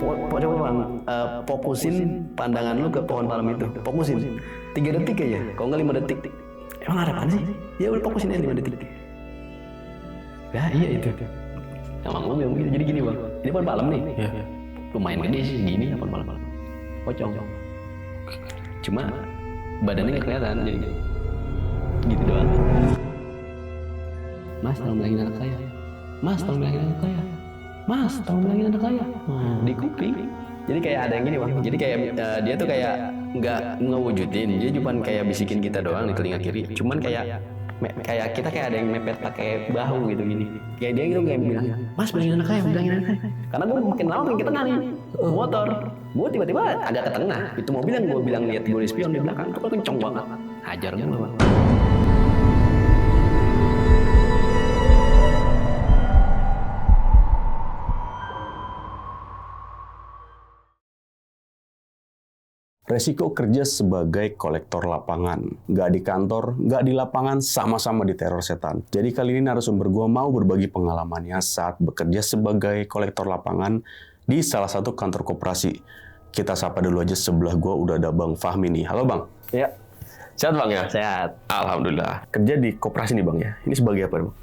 Coba bang, fokusin pandangan lu ke pohon palem itu. Fokusin 3 detik aja, kalau nggak 5 detik. Emang ada apaan sih? Ya udah fokusin aja 5 detik. Ya iya itu. Emang gue bilang begitu. Jadi gini bang, ini pohon palem nih. Iya. Lumayan gede sih, gini ya pohon palem. Pocong. Cuma badannya nggak kelihatan, jadi gitu doang. Mas, tolong bilangin anak saya. Mas, tolong bilangin anak saya. Mas, tolong bilangin anak saya. Di kuping. Jadi kayak ada yang gini bang. Jadi kayak dia tuh kayak nggak ngewujudin. Dia cuma kayak bisikin kita doang di telinga kiri. Cuman kayak kita kayak ada yang mepet pakai bahu gitu gini. Kayak dia gitu kayak bilang, Mas bilangin anak saya, bilangin anak saya. Karena gue makin lama makin ke tengah nih. Motor. Gue tiba-tiba agak ke tengah. Itu mobil yang gue bilang lihat gue di spion di belakang. Itu kan kenceng banget. Hajar gue bang. Resiko kerja sebagai kolektor lapangan. Nggak di kantor, nggak di lapangan, sama-sama diteror setan. Jadi kali ini narasumber gue mau berbagi pengalamannya saat bekerja sebagai kolektor lapangan di salah satu kantor koperasi. Kita sapa dulu aja, sebelah gue udah ada Bang Fahmi nih. Halo Bang. Ya. Sehat Bang ya? Sehat. Alhamdulillah. Kerja di koperasi nih Bang ya? Ini sebagai apa Bang?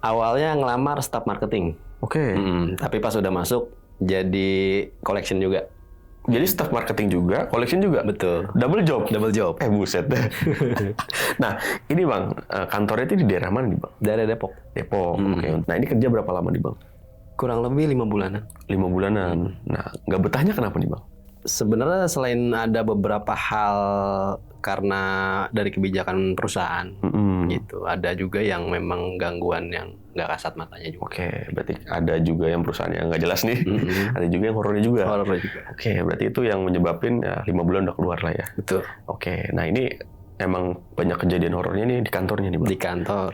Awalnya ngelamar staff marketing. Oke. Tapi pas udah masuk jadi collection juga. Jadi staff marketing juga, collection juga? Betul. Double job? Double job. Buset deh. Nah, ini Bang, kantornya itu di daerah mana nih Bang? Daerah Depok. Depok, oke. Nah, ini kerja berapa lama nih Bang? Kurang lebih 5 bulanan. 5 bulanan. Nah, nggak betahnya kenapa nih Bang? Sebenarnya selain ada beberapa hal karena dari kebijakan perusahaan gitu, ada juga yang memang gangguan yang nggak kasat matanya juga. Oke, berarti ada juga yang perusahaan yang nggak jelas nih. Ada juga yang horornya juga. Horor juga. Oke, berarti itu yang menyebabkan ya, 5 bulan udah keluar lah ya. Betul. Oke, nah ini emang banyak kejadian horornya nih di kantornya nih Bang? Di kantor.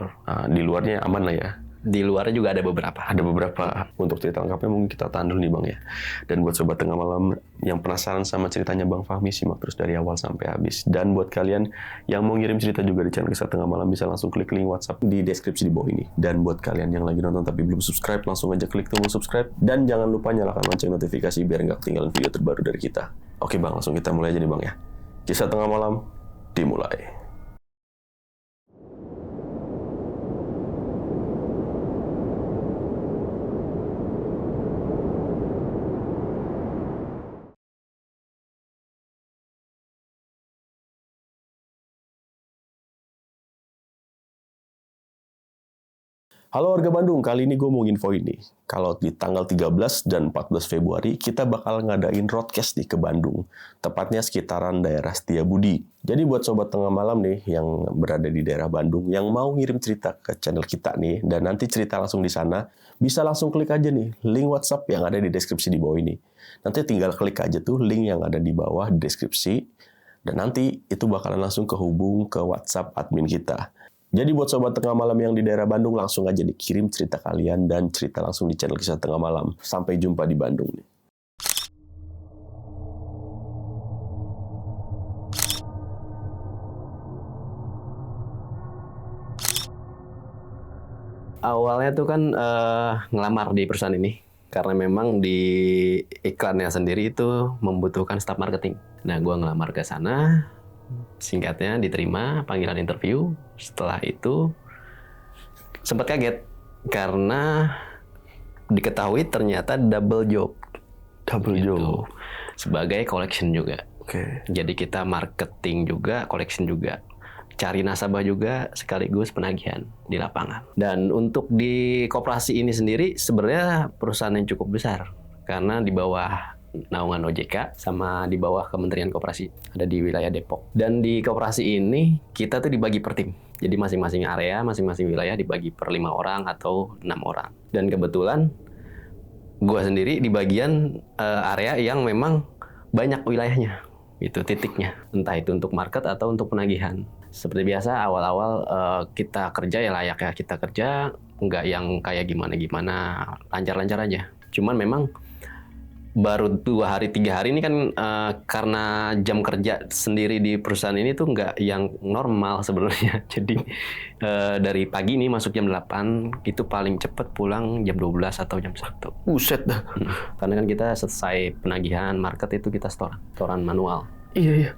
Di luarnya aman lah ya? Di luarnya juga ada beberapa. Ada beberapa. Untuk cerita lengkapnya mungkin kita tahan dulu nih Bang ya. Dan buat Sobat Tengah Malam yang penasaran sama ceritanya Bang Fahmi, simak terus dari awal sampai habis. Dan buat kalian yang mau ngirim cerita juga di channel Kisah Tengah Malam, bisa langsung klik link WhatsApp di deskripsi di bawah ini. Dan buat kalian yang lagi nonton tapi belum subscribe, langsung aja klik tombol subscribe. Dan jangan lupa nyalakan lonceng notifikasi biar nggak ketinggalan video terbaru dari kita. Oke Bang, langsung kita mulai aja nih Bang ya. Kisah Tengah Malam dimulai. Halo warga Bandung, kali ini gue mau infoin nih. Kalau di tanggal 13 dan 14 Februari, kita bakal ngadain roadcast nih ke Bandung. Tepatnya sekitaran daerah Setiabudi. Jadi buat Sobat Tengah Malam nih, yang berada di daerah Bandung, yang mau ngirim cerita ke channel kita nih, dan nanti cerita langsung di sana, bisa langsung klik aja nih, link WhatsApp yang ada di deskripsi di bawah ini. Nanti tinggal klik aja tuh link yang ada di bawah deskripsi, dan nanti itu bakalan langsung kehubung ke WhatsApp admin kita. Jadi buat Sobat Tengah Malam yang di daerah Bandung, langsung aja dikirim cerita kalian dan cerita langsung di channel Kisah Tengah Malam. Sampai jumpa di Bandung nih. Awalnya tuh kan ngelamar di perusahaan ini. Karena memang di iklannya sendiri itu membutuhkan staff marketing. Nah, gue ngelamar ke sana. Singkatnya diterima, panggilan interview. Setelah itu sempat kaget karena diketahui ternyata double job. Double job. Sebagai collection juga. Oke. Jadi kita marketing juga, collection juga. Cari nasabah juga sekaligus penagihan di lapangan. Dan untuk di koperasi ini sendiri sebenarnya perusahaan yang cukup besar. Karena di bawah naungan OJK sama di bawah Kementerian Koperasi, ada di wilayah Depok. Dan di koperasi ini kita tuh dibagi per tim. Jadi masing-masing area, masing-masing wilayah dibagi per 5 orang atau 6 orang. Dan kebetulan gua sendiri di bagian area yang memang banyak wilayahnya, itu titiknya. Entah itu untuk market atau untuk penagihan. Seperti biasa awal-awal kita kerja ya layaknya kita kerja, nggak yang kayak gimana-gimana, lancar-lancar aja. Cuman memang baru 2 hari 3 hari ini kan karena jam kerja sendiri di perusahaan ini tuh nggak yang normal sebenarnya. Jadi dari pagi nih masuk jam 8 itu paling cepet pulang jam 12 atau jam 1. Buset dah. Karena kan kita selesai penagihan market itu kita setoran manual. Iya.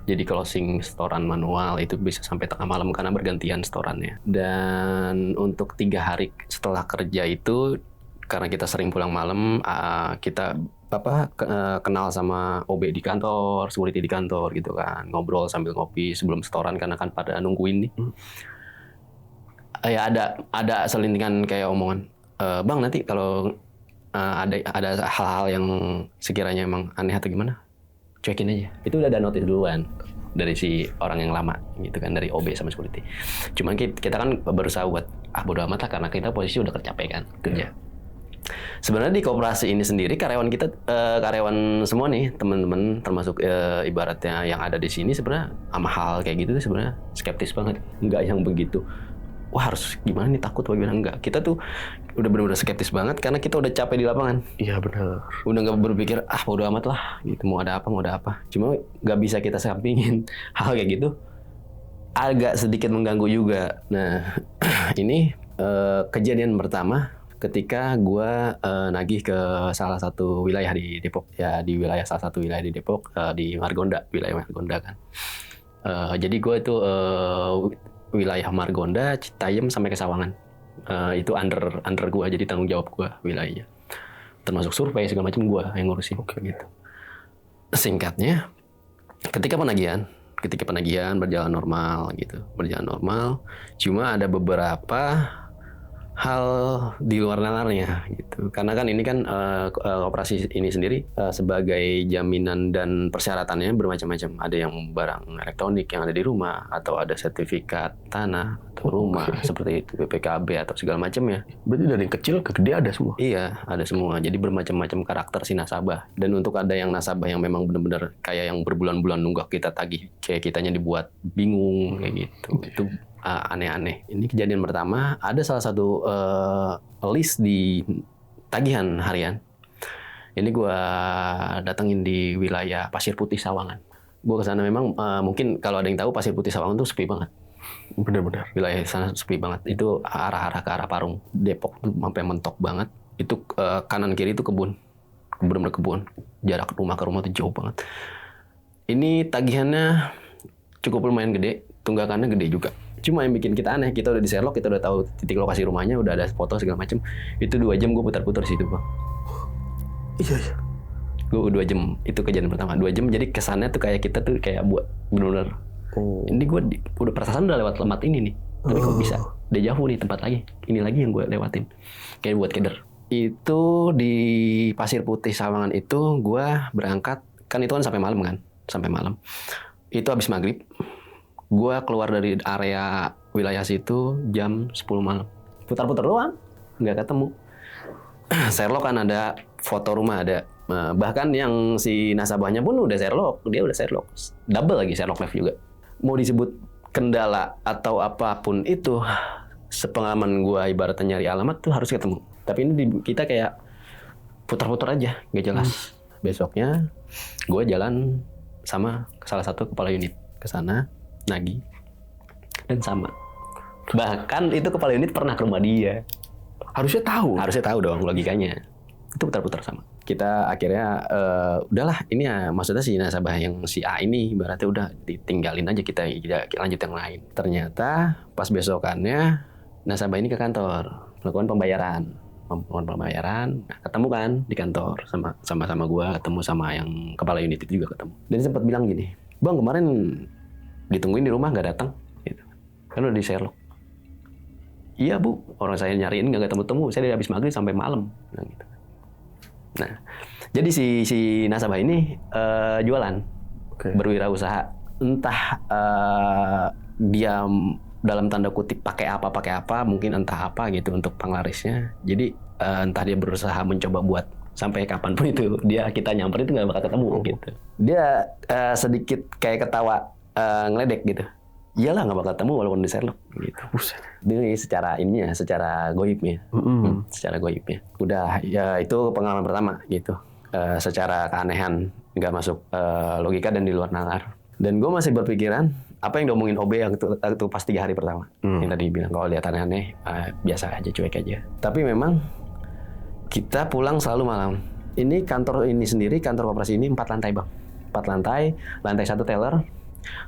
Jadi closing setoran manual itu bisa sampai tengah malam karena bergantian setorannya. Dan untuk 3 hari setelah kerja itu karena kita sering pulang malam, kita kenal sama OB di kantor, security di kantor gitu kan, ngobrol sambil ngopi sebelum setoran karena kan pada nungguin nih. Ya ada selintingan kayak omongan, bang nanti kalau ada hal-hal yang sekiranya emang aneh atau gimana, cuekin aja. Itu udah ada notis duluan dari si orang yang lama gitu kan, dari OB sama security. Cuman kita kan berusaha buat bodo amat lah karena kita posisi udah kecapean kan kerja. Sebenarnya di koperasi ini sendiri karyawan kita karyawan semua nih teman-teman termasuk ibaratnya yang ada di sini sebenarnya sama hal kayak gitu tuh sebenarnya skeptis banget, nggak yang begitu wah harus gimana nih takut bagaimana, enggak. Kita tuh udah benar-benar skeptis banget karena kita udah capek di lapangan. Iya benar. Udah nggak berpikir bodo amat lah gitu, mau ada apa. Cuma nggak bisa kita sampingin hal kayak gitu agak sedikit mengganggu juga. Nah ini kejadian pertama ketika gue nagih ke salah satu wilayah di Depok, ya di wilayah salah satu wilayah di Depok, di Margonda, wilayah Margonda kan. Jadi gue itu wilayah Margonda, Citayam sampai ke Sawangan. Itu under gue, jadi tanggung jawab gue wilayahnya. Termasuk survei segala macam gue yang ngurusin. Gitu. Singkatnya, ketika penagihan berjalan normal gitu, cuma ada beberapa hal di luar nalarnya gitu. Karena kan ini kan operasi ini sendiri sebagai jaminan dan persyaratannya bermacam-macam. Ada yang barang elektronik yang ada di rumah, atau ada sertifikat tanah atau rumah seperti itu, BPKB atau segala macam ya. Berarti dari kecil ke gede ada semua? Iya, ada semua. Jadi bermacam-macam karakter si nasabah. Dan untuk ada yang nasabah yang memang benar-benar kayak yang berbulan-bulan nunggak kita tagih, kayak kitanya dibuat bingung kayak gitu. Itu aneh-aneh. Ini kejadian pertama, ada salah satu list di tagihan harian. Ini gue datengin di wilayah Pasir Putih Sawangan. Gue kesana memang mungkin kalau ada yang tahu Pasir Putih Sawangan tuh sepi banget. Benar-benar. Wilayah sana sepi banget. Itu arah-arah ke arah Parung. Depok tuh sampai mentok banget. Itu kanan kiri itu kebun. Benar-benar kebun. Jarak rumah ke rumah tuh jauh banget. Ini tagihannya cukup lumayan gede. Tunggakannya gede juga. Cuma yang bikin kita aneh, kita udah di Sherlock, kita udah tahu titik lokasi rumahnya, udah ada foto segala macam. Itu 2 jam gue putar-putar situ bang. Iya. Gue 2 jam, itu kejadian pertama. 2 jam, jadi kesannya tuh kayak kita tuh kayak buat benar-benar. Ini gue udah perasaan udah lewat tempat ini nih. Tapi kok bisa? Deja vu nih tempat lagi. Ini lagi yang gue lewatin. Kayak buat keder. Itu di Pasir Putih Sawangan itu gue berangkat, kan itu kan sampai malam kan, sampai malam. Itu habis maghrib. Gue keluar dari area wilayah situ jam 10 malam. Putar-putar doang, nggak ketemu. Sherlock kan ada, foto rumah ada. Bahkan yang si nasabahnya pun udah Sherlock, dia udah Sherlock. Double lagi Sherlock Live juga. Mau disebut kendala atau apapun itu, sepengalaman gue ibaratnya nyari alamat tuh harus ketemu. Tapi ini kita kayak putar-putar aja, nggak jelas. Besoknya gue jalan sama salah satu kepala unit ke sana. Nagih dan sama, bahkan itu kepala unit pernah ke rumah dia. Harusnya tahu dong logikanya. Itu putar-putar sama kita. Akhirnya udahlah, ini ya maksudnya si nasabah yang si A ini ibaratnya udah ditinggalin aja, kita lanjut yang lain. Ternyata pas besokannya nasabah ini ke kantor melakukan pembayaran. Nah, ketemu kan di kantor sama gua, ketemu sama yang kepala unit itu juga ketemu. Dan sempat bilang gini, bang kemarin ditungguin di rumah nggak datang, gitu. Kan udah di Sherlock. Iya bu, orang saya nyariin nggak ketemu-temu, saya dari habis maghrib sampai malam. Gitu. Nah, jadi si nasabah ini jualan, berwirausaha. Entah dia dalam tanda kutip pakai apa, mungkin entah apa gitu untuk penglarisnya. Jadi entah dia berusaha mencoba buat sampai kapanpun itu kita nyamperin itu nggak bakal ketemu gitu. Dia sedikit kayak ketawa ngeledek gitu. iyalah nggak bakal ketemu walaupun di Sherlock gitu. Ini secara goibnya, secara goibnya. Udah ya itu pengalaman pertama gitu. Secara keanehan, nggak masuk logika dan di luar nalar. Dan gue masih berpikiran apa yang diomongin OB yang itu pas 3 hari pertama. Yang tadi bilang kalau lihat aneh-aneh biasa aja, cuek aja. Tapi memang kita pulang selalu malam. Ini kantor ini sendiri, kantor koperasi ini 4 lantai bang. 4 lantai, lantai 1 teller,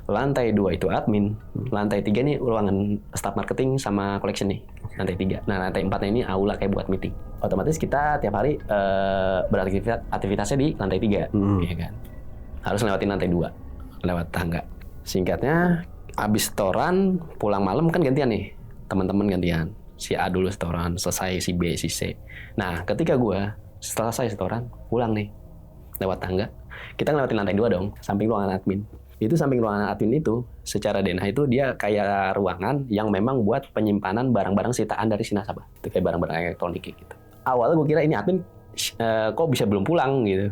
lantai 2 itu admin, lantai 3 nih ruangan staff marketing sama collection nih, lantai 3. Nah lantai 4 ini aula kayak buat meeting. Otomatis kita tiap hari beraktivitasnya di lantai 3, ya kan. Harus lewatin lantai 2, lewat tangga. Singkatnya, abis setoran, pulang malam kan gantian nih, teman-teman gantian. Si A dulu setoran, selesai si B, si C. Nah ketika gue selesai setoran, pulang nih, lewat tangga. Kita ngelewatin lantai 2 dong, samping ruangan admin. Itu samping ruangan admin itu, secara DNA itu dia kayak ruangan yang memang buat penyimpanan barang-barang sitaan dari si nasabah. Itu kayak barang-barang elektronik gitu. Awalnya gue kira ini admin kok bisa belum pulang gitu.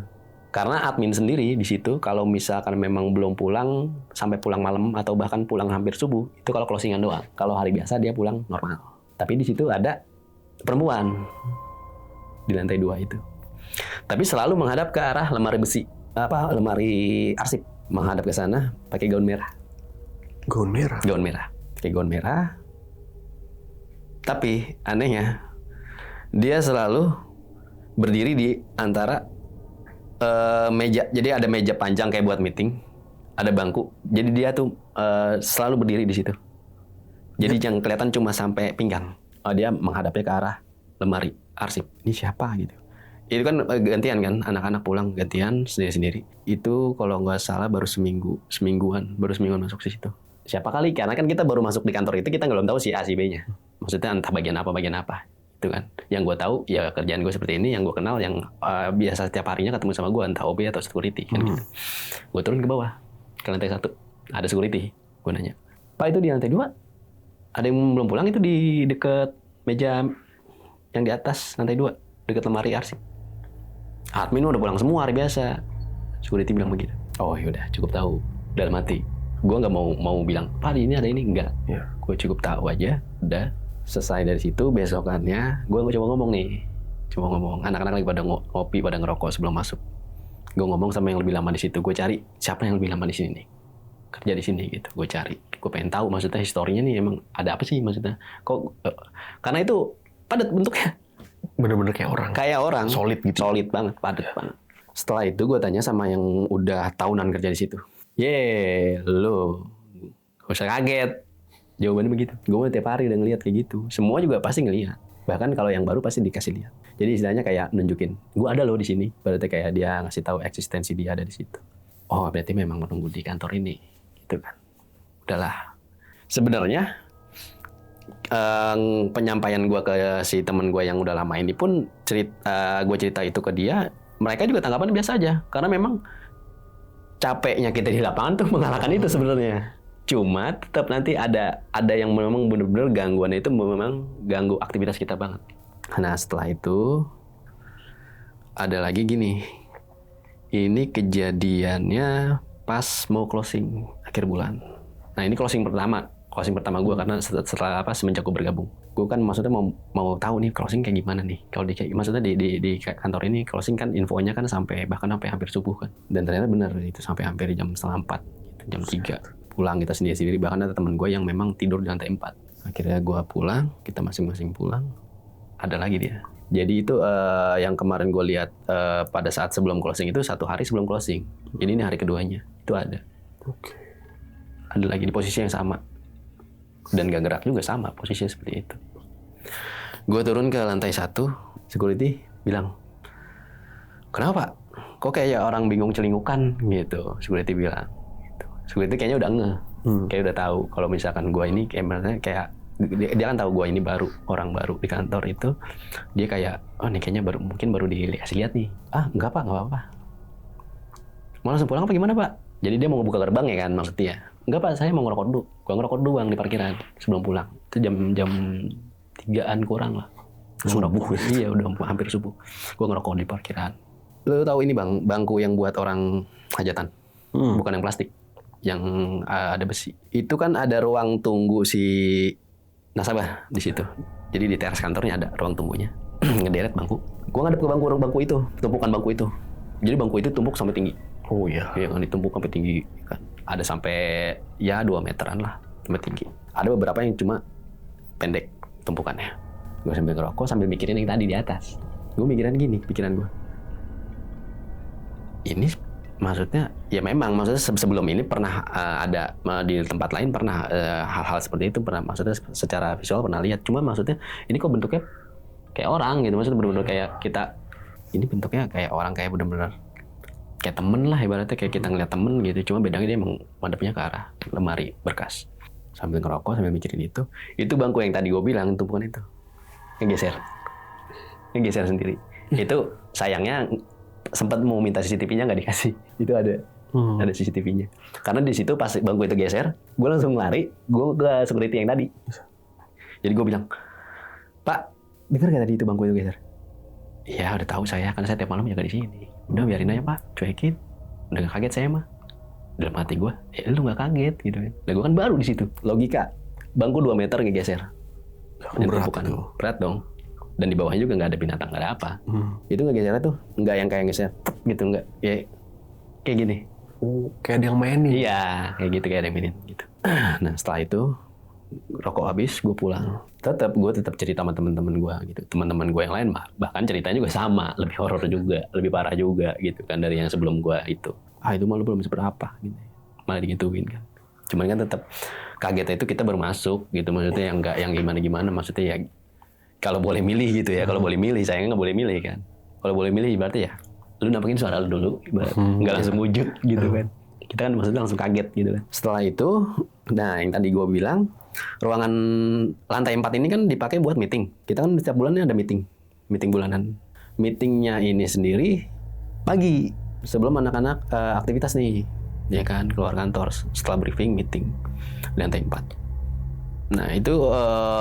Karena admin sendiri di situ kalau misalkan memang belum pulang sampai pulang malam atau bahkan pulang hampir subuh, itu kalau closingan doang. Kalau hari biasa dia pulang normal. Tapi di situ ada perempuan di lantai 2 itu. Tapi selalu menghadap ke arah lemari besi, lemari arsip, menghadap ke sana pakai gaun merah. Gaun merah. Gaun merah. Pakai gaun merah. Tapi anehnya dia selalu berdiri di antara meja. Jadi ada meja panjang kayak buat meeting, ada bangku. Jadi dia tuh selalu berdiri di situ. Jadi yang kelihatan cuma sampai pinggang. Dia menghadapnya ke arah lemari arsip. Ini siapa gitu? Itu kan gantian kan, anak-anak pulang gantian sendiri-sendiri. Itu kalau nggak salah baru semingguan masuk ke situ. Siapa kali? Karena kan kita baru masuk di kantor itu, kita belum tahu si A si B-nya. Maksudnya entah bagian apa. Itu kan. Yang gue tahu ya kerjaan gue seperti ini, yang gue kenal yang biasa setiap harinya ketemu sama gue, entah OB atau security kan gitu. Gue turun ke bawah, ke lantai 1. Ada security. Gue nanya, Pak itu di lantai 2? Ada yang belum pulang itu di deket meja yang di atas lantai 2, deket lemari arsip. Admin udah pulang semua hari biasa. Security bilang begitu. Oh yaudah, cukup tahu. Dalam hati, gue nggak mau bilang, Pak ini ada ini, enggak. Ya. Gue cukup tahu aja, udah. Selesai dari situ, besokannya gue coba ngomong nih. Anak-anak lagi pada ngopi, pada ngerokok sebelum masuk. Gue ngomong sama yang lebih lama di situ. Gue cari siapa yang lebih lama di sini nih. Kerja di sini gitu. Gue cari. Gue pengen tahu maksudnya historinya nih emang ada apa sih maksudnya. Karena itu padat bentuknya. Bener-bener kayak orang. Solid gitu. Solid banget, padat banget. Setelah itu gue tanya sama yang udah tahunan kerja di situ. Lo gak usah kaget. Jawabannya begitu. Gue tiap hari udah ngeliat kayak gitu. Semua juga pasti ngeliat. Bahkan kalau yang baru pasti dikasih lihat. Jadi istilahnya kayak nunjukin, gue ada loh di sini. Berarti kayak dia ngasih tahu eksistensi dia ada di situ. Oh berarti memang menunggu di kantor ini, gitu kan. Udahlah. Sebenarnya penyampaian gue ke si teman gue yang udah lama ini pun gue cerita itu ke dia. Mereka juga tanggapan biasa aja. Karena memang capeknya kita di lapangan tuh mengalahkan itu sebenarnya. Cuma tetap nanti ada yang memang benar-benar gangguan itu memang ganggu aktivitas kita banget. Nah setelah itu ada lagi gini. Ini kejadiannya pas mau closing akhir bulan. Nah ini closing pertama gue karena setelah semenjak gue bergabung. Gue kan maksudnya mau tahu nih closing kayak gimana nih. Kalau maksudnya di kantor ini closing kan infonya kan bahkan sampai hampir subuh kan. Dan ternyata benar itu sampai hampir jam 3:30 gitu, jam 3. Pulang kita sendiri-sendiri, bahkan ada teman gue yang memang tidur di lantai 4. Akhirnya gue pulang, kita masing-masing pulang, ada lagi dia. Jadi itu yang kemarin gue lihat pada saat sebelum closing itu 1 hari sebelum closing. Ini hari keduanya, itu ada. Oke. Ada lagi di posisi yang sama. Dan gak gerak juga sama, posisinya seperti itu. Gue turun ke lantai 1, security bilang, kenapa? Kok kayak orang bingung celingukan gitu, security bilang. Security kayaknya udah kayak udah tahu kalau misalkan gue ini kayak dia kan tahu gue ini orang baru di kantor itu, dia kayak nih kayaknya mungkin baru dikasih lihat nih. Enggak pak, nggak apa-apa. Mau langsung pulang apa gimana pak? Jadi dia mau buka gerbang ya kan maksudnya. Enggak pak, saya mau ngerokok dulu. Gue ngerokok dulu bang di parkiran sebelum pulang. Itu jam 3-an kurang lah. Subuh. Iya udah hampir subuh. Gue ngerokok di parkiran. Lo tahu ini bang, bangku yang buat orang hajatan, bukan yang plastik. yang ada besi. Itu kan ada ruang tunggu si nasabah di situ. Jadi di teras kantornya ada ruang tunggunya. Ngederet bangku. Gua ngadep ke bangku itu, tumpukan bangku itu. Jadi bangku itu tumpuk sampai tinggi. Oh iya. Iya kan, ditumpuk sampai tinggi kan. Ada sampai ya 2 meteran lah sampai tinggi. Ada beberapa yang cuma pendek tumpukannya. Gue sambil ngerokok sambil mikirin yang tadi di atas. Gue mikirin gini, pikiran gue. Ini maksudnya ya memang maksudnya sebelum ini pernah ada di tempat lain pernah hal-hal seperti itu pernah, maksudnya secara visual pernah lihat. Cuma maksudnya ini kok bentuknya kayak orang gitu, maksudnya benar-benar kayak kita, ini bentuknya kayak orang, kayak benar-benar kayak temen lah ibaratnya, kayak kita ngeliat temen gitu. Cuma bedanya dia emang madepnya ke arah lemari berkas. Sambil ngerokok sambil mikirin itu bangku yang tadi gue bilang tumpukan itu ngegeser sendiri. Itu sayangnya sempat mau minta CCTV-nya nggak dikasih. Itu ada CCTV-nya. Karena di situ pas bangku itu geser, gue langsung lari, gue ke security yang tadi. Jadi gue bilang, Pak, dengar nggak tadi itu bangku itu geser? Iya udah tahu saya, karena saya tiap malam jaga di sini. Udah biarin aja Pak, cuekin. Udah nggak kaget saya mah. Dalam hati gue, lu nggak kaget gitu kan? Dan gue kan baru di situ. Logika, bangku 2 meter ngegeser. Berat dong. Dan di bawahnya juga nggak ada binatang, nggak ada apa. Itu ngegesernya tuh nggak yang kayak ngegeser gitu, nggak ya kayak gini. Kayak ada yang mainin. Iya, kayak gitu, kayak ada yang mainin gitu. Nah setelah itu rokok habis, gue pulang. Gue tetap cerita sama teman-teman gue gitu. Teman-teman gue yang lain bahkan ceritanya juga sama, lebih horor juga, lebih parah juga gitu kan dari yang sebelum gue itu. Itu malu belum seberapa gitu. Malah digituin kan. Cuman kan tetap kagetnya itu kita baru masuk gitu, maksudnya yang enggak yang gimana-gimana, maksudnya ya kalau boleh milih gitu ya, kalau boleh milih, sayangnya nggak boleh milih kan. Kalau boleh milih berarti ya lu nampakin suara lu dulu, nggak langsung wujud gitu kan. Kita kan maksudnya langsung kaget gitu kan. Setelah itu, nah yang tadi gue bilang, ruangan lantai 4 ini kan dipakai buat meeting. Kita kan setiap bulannya ada meeting bulanan. Meetingnya ini sendiri pagi sebelum anak-anak aktivitas nih, ya kan, keluar kantor setelah briefing meeting di lantai 4. Nah itu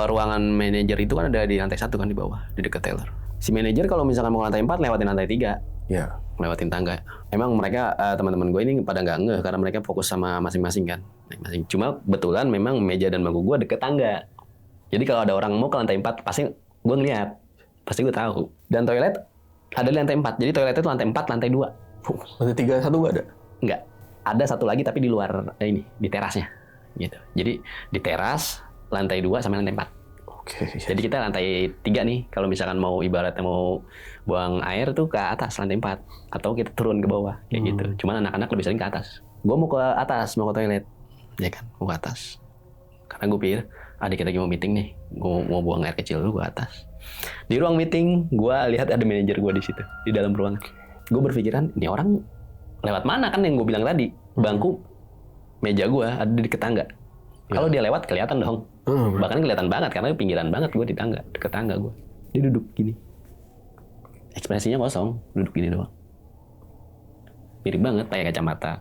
ruangan manajer itu kan ada di lantai 1 kan, di bawah di dekat teller. Si manajer kalau misalkan mau ke lantai 4 lewatin lantai 3. Iya. Lewatin tangga. Emang mereka teman-teman gue ini pada nggak ngeh karena mereka fokus sama masing-masing kan. Cuma betulan memang meja dan bangku gue deket tangga. Jadi kalau ada orang mau ke lantai 4 pasti gue ngeliat, pasti gue tahu. Dan toilet ada di lantai 4. Jadi toilet itu lantai 4, lantai 2. Lantai 3 satu nggak ada? Nggak. Ada satu lagi tapi di luar ini, di terasnya. Gitu. Jadi di teras lantai 2 sama lantai 4. Oke. Jadi kita lantai 3 nih. Kalau misalkan mau ibaratnya mau buang air tuh ke atas lantai 4 atau kita turun ke bawah kayak gitu. Cuman anak-anak lebih sering ke atas. Gue mau ke atas, mau ke toilet. Ya kan, mau ke atas. Karena gue pikir adik kita lagi mau meeting nih. Gue mau buang air kecil dulu, gue atas. Di ruang meeting, gue lihat ada manajer gue di situ, di dalam ruang. Gue berpikiran, ini orang lewat mana kan yang gue bilang tadi. Bangku meja gue ada di dekat tangga. Kalau dia lewat kelihatan dong. Bahkan kelihatan banget karena pinggiran banget gue di tangga, deket tangga gue. Dia duduk gini. Ekspresinya kosong, duduk gini doang. Mirip banget pakai kacamata.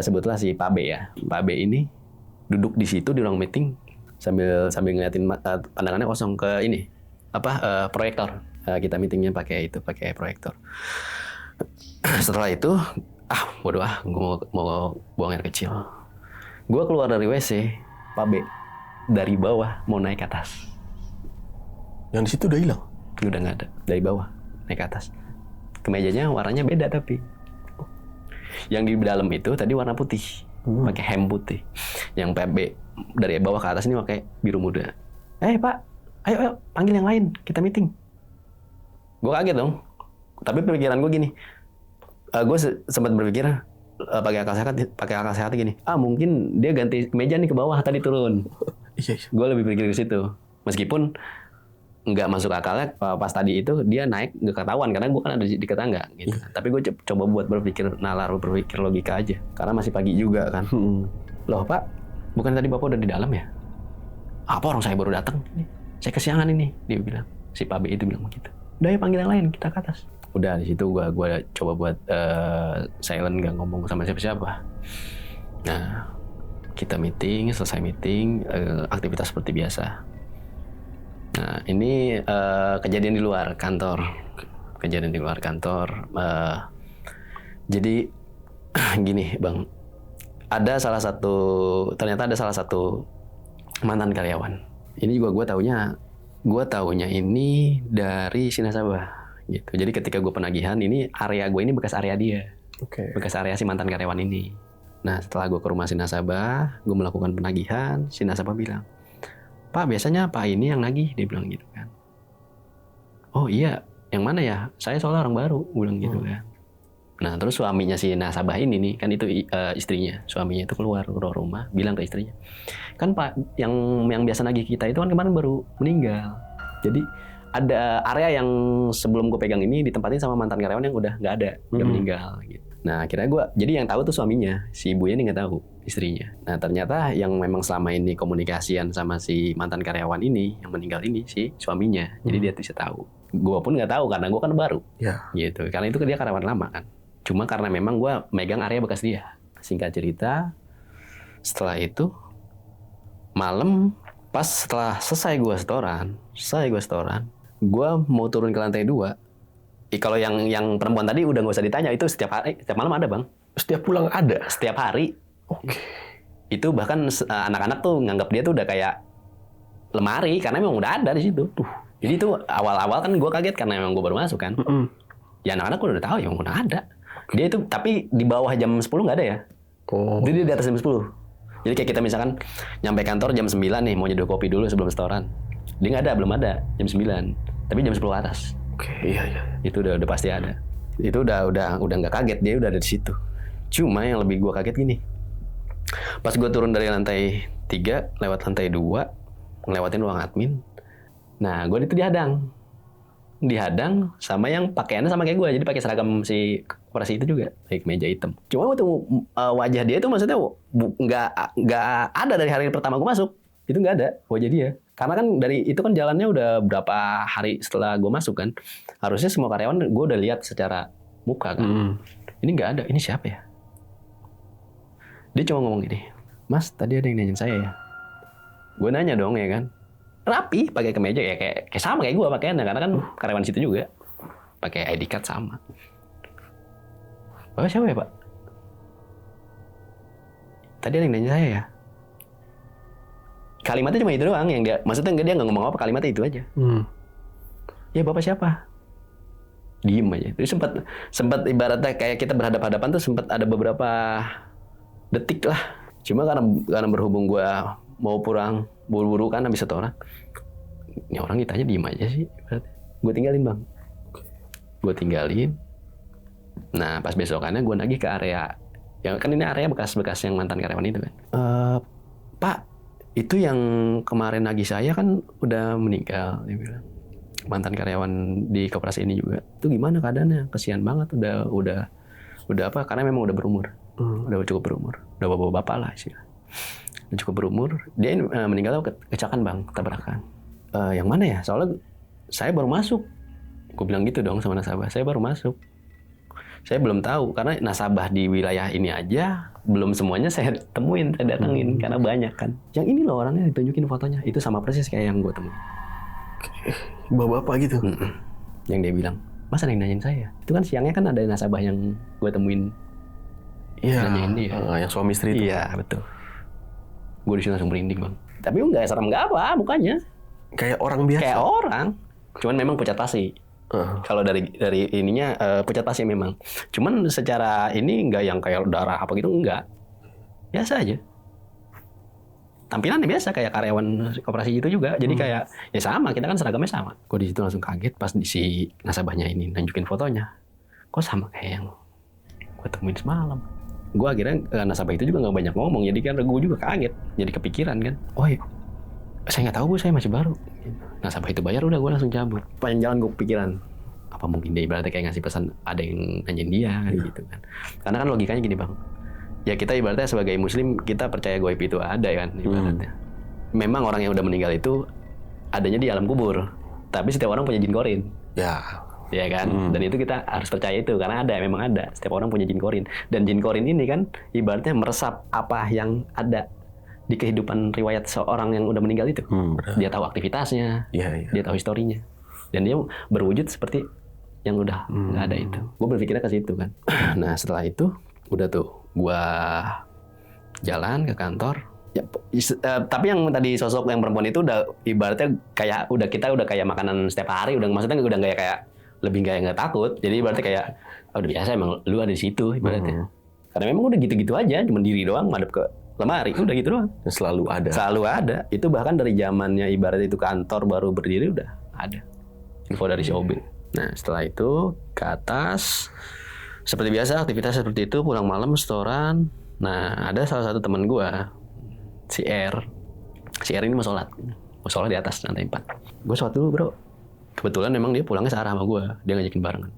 Sebutlah si Pak B ya. Pak B ini duduk di situ di ruang meeting sambil ngeliatin pandangannya kosong ke ini. Proyektor. Kita meetingnya pakai proyektor. Setelah itu, bodoh gue mau buang air kecil. Gue keluar dari WC, Pak B dari bawah mau naik ke atas. Yang di situ udah hilang? Udah nggak ada. Dari bawah naik ke atas. Kemejanya warnanya beda tapi. Yang di dalam itu tadi warna putih, pakai hem putih. Yang Pak B dari bawah ke atas ini pakai biru muda. Pak, ayo panggil yang lain, kita meeting. Gue kaget dong. Tapi pikiran gue gini. Gue sempat berpikir pakai akal sehat gini. Mungkin dia ganti meja nih ke bawah tadi turun. Iya. Gue lebih pikir ke situ. Meskipun nggak masuk akalnya pas tadi itu dia naik nggak ketahuan karena gue kan ada di dekat tangga gitu. Tapi gue coba buat berpikir logika aja. Karena masih pagi juga kan. Loh Pak, bukan tadi Bapak udah di dalam ya? Apa orang saya baru datang? Saya kesiangan ini, dia bilang. Si Pak B itu bilang begitu. Udah ya panggil yang lain, kita ke atas. Udah di situ gue coba buat silent, nggak ngomong sama siapa-siapa. Nah, kita meeting, selesai meeting, aktivitas seperti biasa. Nah, ini kejadian di luar kantor. Jadi gini, Bang. ternyata ada salah satu mantan karyawan. Ini juga gue taunya ini dari si nasabah gitu. Jadi ketika gue penagihan, ini area gue ini bekas area dia, bekas area si mantan karyawan ini. Nah setelah gue ke rumah si nasabah, gue melakukan penagihan, si nasabah bilang, Pak biasanya Pak ini yang nagih, dia bilang gitu kan. Oh iya, yang mana ya? Saya soalnya orang baru, gue bilang gitu kan. Nah terus suaminya si nasabah ini nih, kan itu istrinya, suaminya itu keluar rumah, bilang ke istrinya, kan Pak yang biasa nagih kita itu kan kemarin baru meninggal. Jadi ada area yang sebelum gue pegang ini ditempatin sama mantan karyawan yang udah nggak ada, udah meninggal gitu. Nah akhirnya jadi yang tahu tuh suaminya, si ibunya ini nggak tahu, istrinya. Nah ternyata yang memang selama ini komunikasian sama si mantan karyawan ini yang meninggal ini si suaminya, jadi dia bisa tahu. Gue pun nggak tahu karena gue kan baru, gitu. Karena itu dia karyawan lama kan. Cuma karena memang gue megang area bekas dia. Singkat cerita, setelah itu malam pas setelah selesai gue setoran, gue mau turun ke lantai 2. Kalau yang perempuan tadi udah nggak usah ditanya, itu setiap malam ada bang. Setiap pulang ada? Setiap hari. Itu bahkan anak-anak tuh nganggap dia tuh udah kayak lemari karena memang udah ada di situ. Jadi itu awal-awal kan gue kaget karena memang gue baru masuk kan. Ya anak-anak udah tahu ya udah ada. Dia itu tapi di bawah jam 10 nggak ada ya. Jadi dia di atas jam 10. Jadi kayak kita misalkan nyampe kantor jam 9 nih, mau nyeduh kopi dulu sebelum setoran. Dia nggak ada, belum ada jam 9. Tapi jam 10 atas. Iya. Itu udah pasti ada. Itu udah nggak kaget, dia udah ada di situ. Cuma yang lebih gue kaget gini. Pas gue turun dari lantai 3 lewat lantai 2, ngelewatin ruang admin. Nah, gue itu dihadang sama yang pakaiannya sama kayak gue, jadi pakai seragam si koperasi itu juga, pakai kemeja hitam. Cuma waktu wajah dia itu maksudnya nggak ada dari hari pertama gue masuk, itu nggak ada wajah dia. Karena kan dari itu kan jalannya udah berapa hari setelah gue masuk kan, harusnya semua karyawan gue udah lihat secara muka kan. Ini nggak ada, ini siapa ya? Dia cuma ngomong gini, Mas tadi ada yang nanyain saya ya. Gue nanya dong ya kan. Rapi, pakai kemeja ya kayak sama kayak gue pakaiannya karena kan karyawan situ juga, pakai ID card sama. Bapak siapa ya Pak? Tadi ada yang nanya saya ya. Kalimatnya cuma itu doang yang maksudnya dia nggak ngomong apa, kalimatnya itu aja. Ya Bapak siapa? Diem aja. Itu sempat ibaratnya kayak kita berhadapan-hadapan tuh sempat ada beberapa detik lah. Cuma karena berhubung gue mau pulang buru-buru kan habis setoran. Ini orang ditanya diem aja sih. Gue tinggalin bang. Gue tinggalin. Nah pas besokannya gue nagih ke area. Yang kan ini area bekas-bekas yang mantan karyawan itu kan. Pak, itu yang kemarin nagih saya kan udah meninggal. Dia bilang. Mantan karyawan di koperasi ini juga. Itu gimana keadaannya? Kasihan banget. Udah apa? Karena memang udah berumur. Udah cukup berumur. Udah bapak-bapak lah sih. Cukup berumur, dia meninggal kecelakaan bang, tabrakan. Yang mana ya? Soalnya saya baru masuk. Gue bilang gitu dong sama nasabah, saya baru masuk. Saya belum tahu, karena nasabah di wilayah ini aja, belum semuanya saya temuin, saya datengin, karena banyak kan. Yang ini loh orangnya ditunjukin fotonya, itu sama persis kayak yang gue temuin. Bapak gitu? Yang dia bilang, Mas ada yang nanyain saya. Itu kan siangnya kan ada nasabah yang gue temuin. Iya, nanyain dia. Yang suami istri itu? Iya, betul. Gue disitu langsung merinding bang. Tapi nggak serem nggak apa mukanya. Kayak orang biasa. Kayak orang. Cuman memang pucat pasi. Kalau dari ininya pucat pasi memang. Cuman secara ini nggak yang kayak darah apa gitu enggak. Biasa aja. Tampilannya biasa kayak karyawan koperasi itu juga. Jadi kayak ya sama. Kita kan seragamnya sama. Gue di situ langsung kaget pas si nasabahnya ini nunjukin fotonya. Kok sama kayak yang gue temuin semalam. Gue akhirnya nasabah itu juga nggak banyak ngomong, jadi kan gue juga kaget, jadi kepikiran kan. Oh iya, saya nggak tahu Bu, saya masih baru. Nasabah itu bayar, udah gue langsung cabut. Panjang jalan gue kepikiran, apa mungkin dia ibaratnya kayak ngasih pesan ada yang nanyain dia kan gitu kan. Karena kan logikanya gini bang, ya kita ibaratnya sebagai muslim kita percaya gaib itu ada kan ibaratnya. Memang orang yang udah meninggal itu adanya di alam kubur, tapi setiap orang punya jin korin. Ya kan, dan itu kita harus percaya itu karena memang ada. Setiap orang punya jin korin, dan jin korin ini kan ibaratnya meresap apa yang ada di kehidupan riwayat seorang yang udah meninggal itu. Dia tahu aktivitasnya, dia tahu historinya, dan dia berwujud seperti yang udah nggak ada itu. Gue berpikirnya ke situ kan. Nah setelah itu udah tuh gue Jalan ke kantor. Ya, tapi yang tadi sosok yang perempuan itu udah ibaratnya kayak kita udah kayak makanan setiap hari, udah maksudnya udah kayak lebih nggak takut. Jadi ibaratnya kayak udah biasa emang lu ada di situ ibaratnya. Karena memang udah gitu-gitu aja, cuma diri doang madep ke lemari, udah gitu doang. Selalu ada. Selalu ada. Itu bahkan dari zamannya ibaratnya itu kantor baru berdiri udah ada info dari si OB. Nah setelah itu ke atas seperti biasa aktivitas seperti itu, pulang malam restoran. Nah ada salah satu teman gua, si R ini mau sholat di atas lantai 4. Gue sholat dulu bro. Kebetulan memang dia pulangnya searah sama gue. Dia ngajakin barengan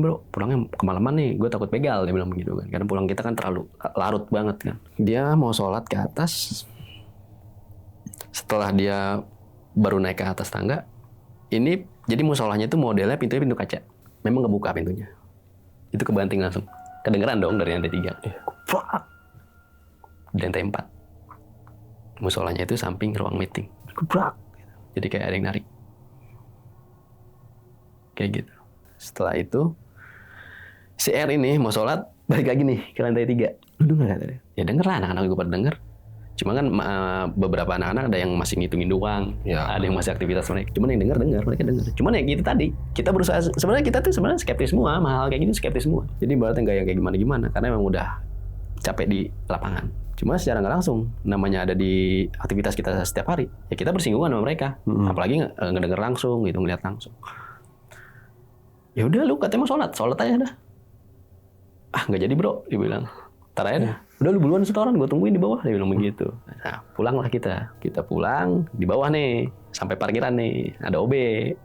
bro, pulangnya kemalaman nih, gue takut begal, dia bilang begitu kan. Karena pulang kita kan terlalu larut banget kan. Dia mau sholat ke atas. Setelah dia baru naik ke atas tangga, ini jadi musolahnya itu modelnya pintu kaca. Memang kebuka pintunya. Itu kebanting langsung. Kedengeran dong dari lantai 3. Di lantai 4. Musolanya itu samping ruang meeting. Gebrak. Jadi kayak ada yang narik. Kayak gitu. Setelah itu si R ini mau sholat, balik lagi nih ke lantai 3. Lu denger gak tadi? Ya denger lah, anak-anak gue pada denger. Cuma kan beberapa anak-anak ada yang masih ngitungin doang, ya. Ada yang masih aktivitas mereka. Cuman yang mereka denger. Cuman ya gitu tadi. Kita berusaha, kita tuh sebenarnya skeptis semua, hal kayak gini skeptis semua. Jadi berarti nggak yang kayak gimana-gimana, karena memang udah capek di lapangan. Cuma secara nggak langsung, namanya ada di aktivitas kita setiap hari, ya kita bersinggungan sama mereka. Apalagi ngedenger langsung, gitu, ngeliat langsung. Ya udah lu katanya mau sholat aja dah. Nggak jadi bro, dia bilang. Ntar aja dah. Udah lu duluan setoran, gue tungguin di bawah, dia bilang begitu. Nah, pulanglah kita. Kita pulang di bawah nih, sampai parkiran nih, ada OB,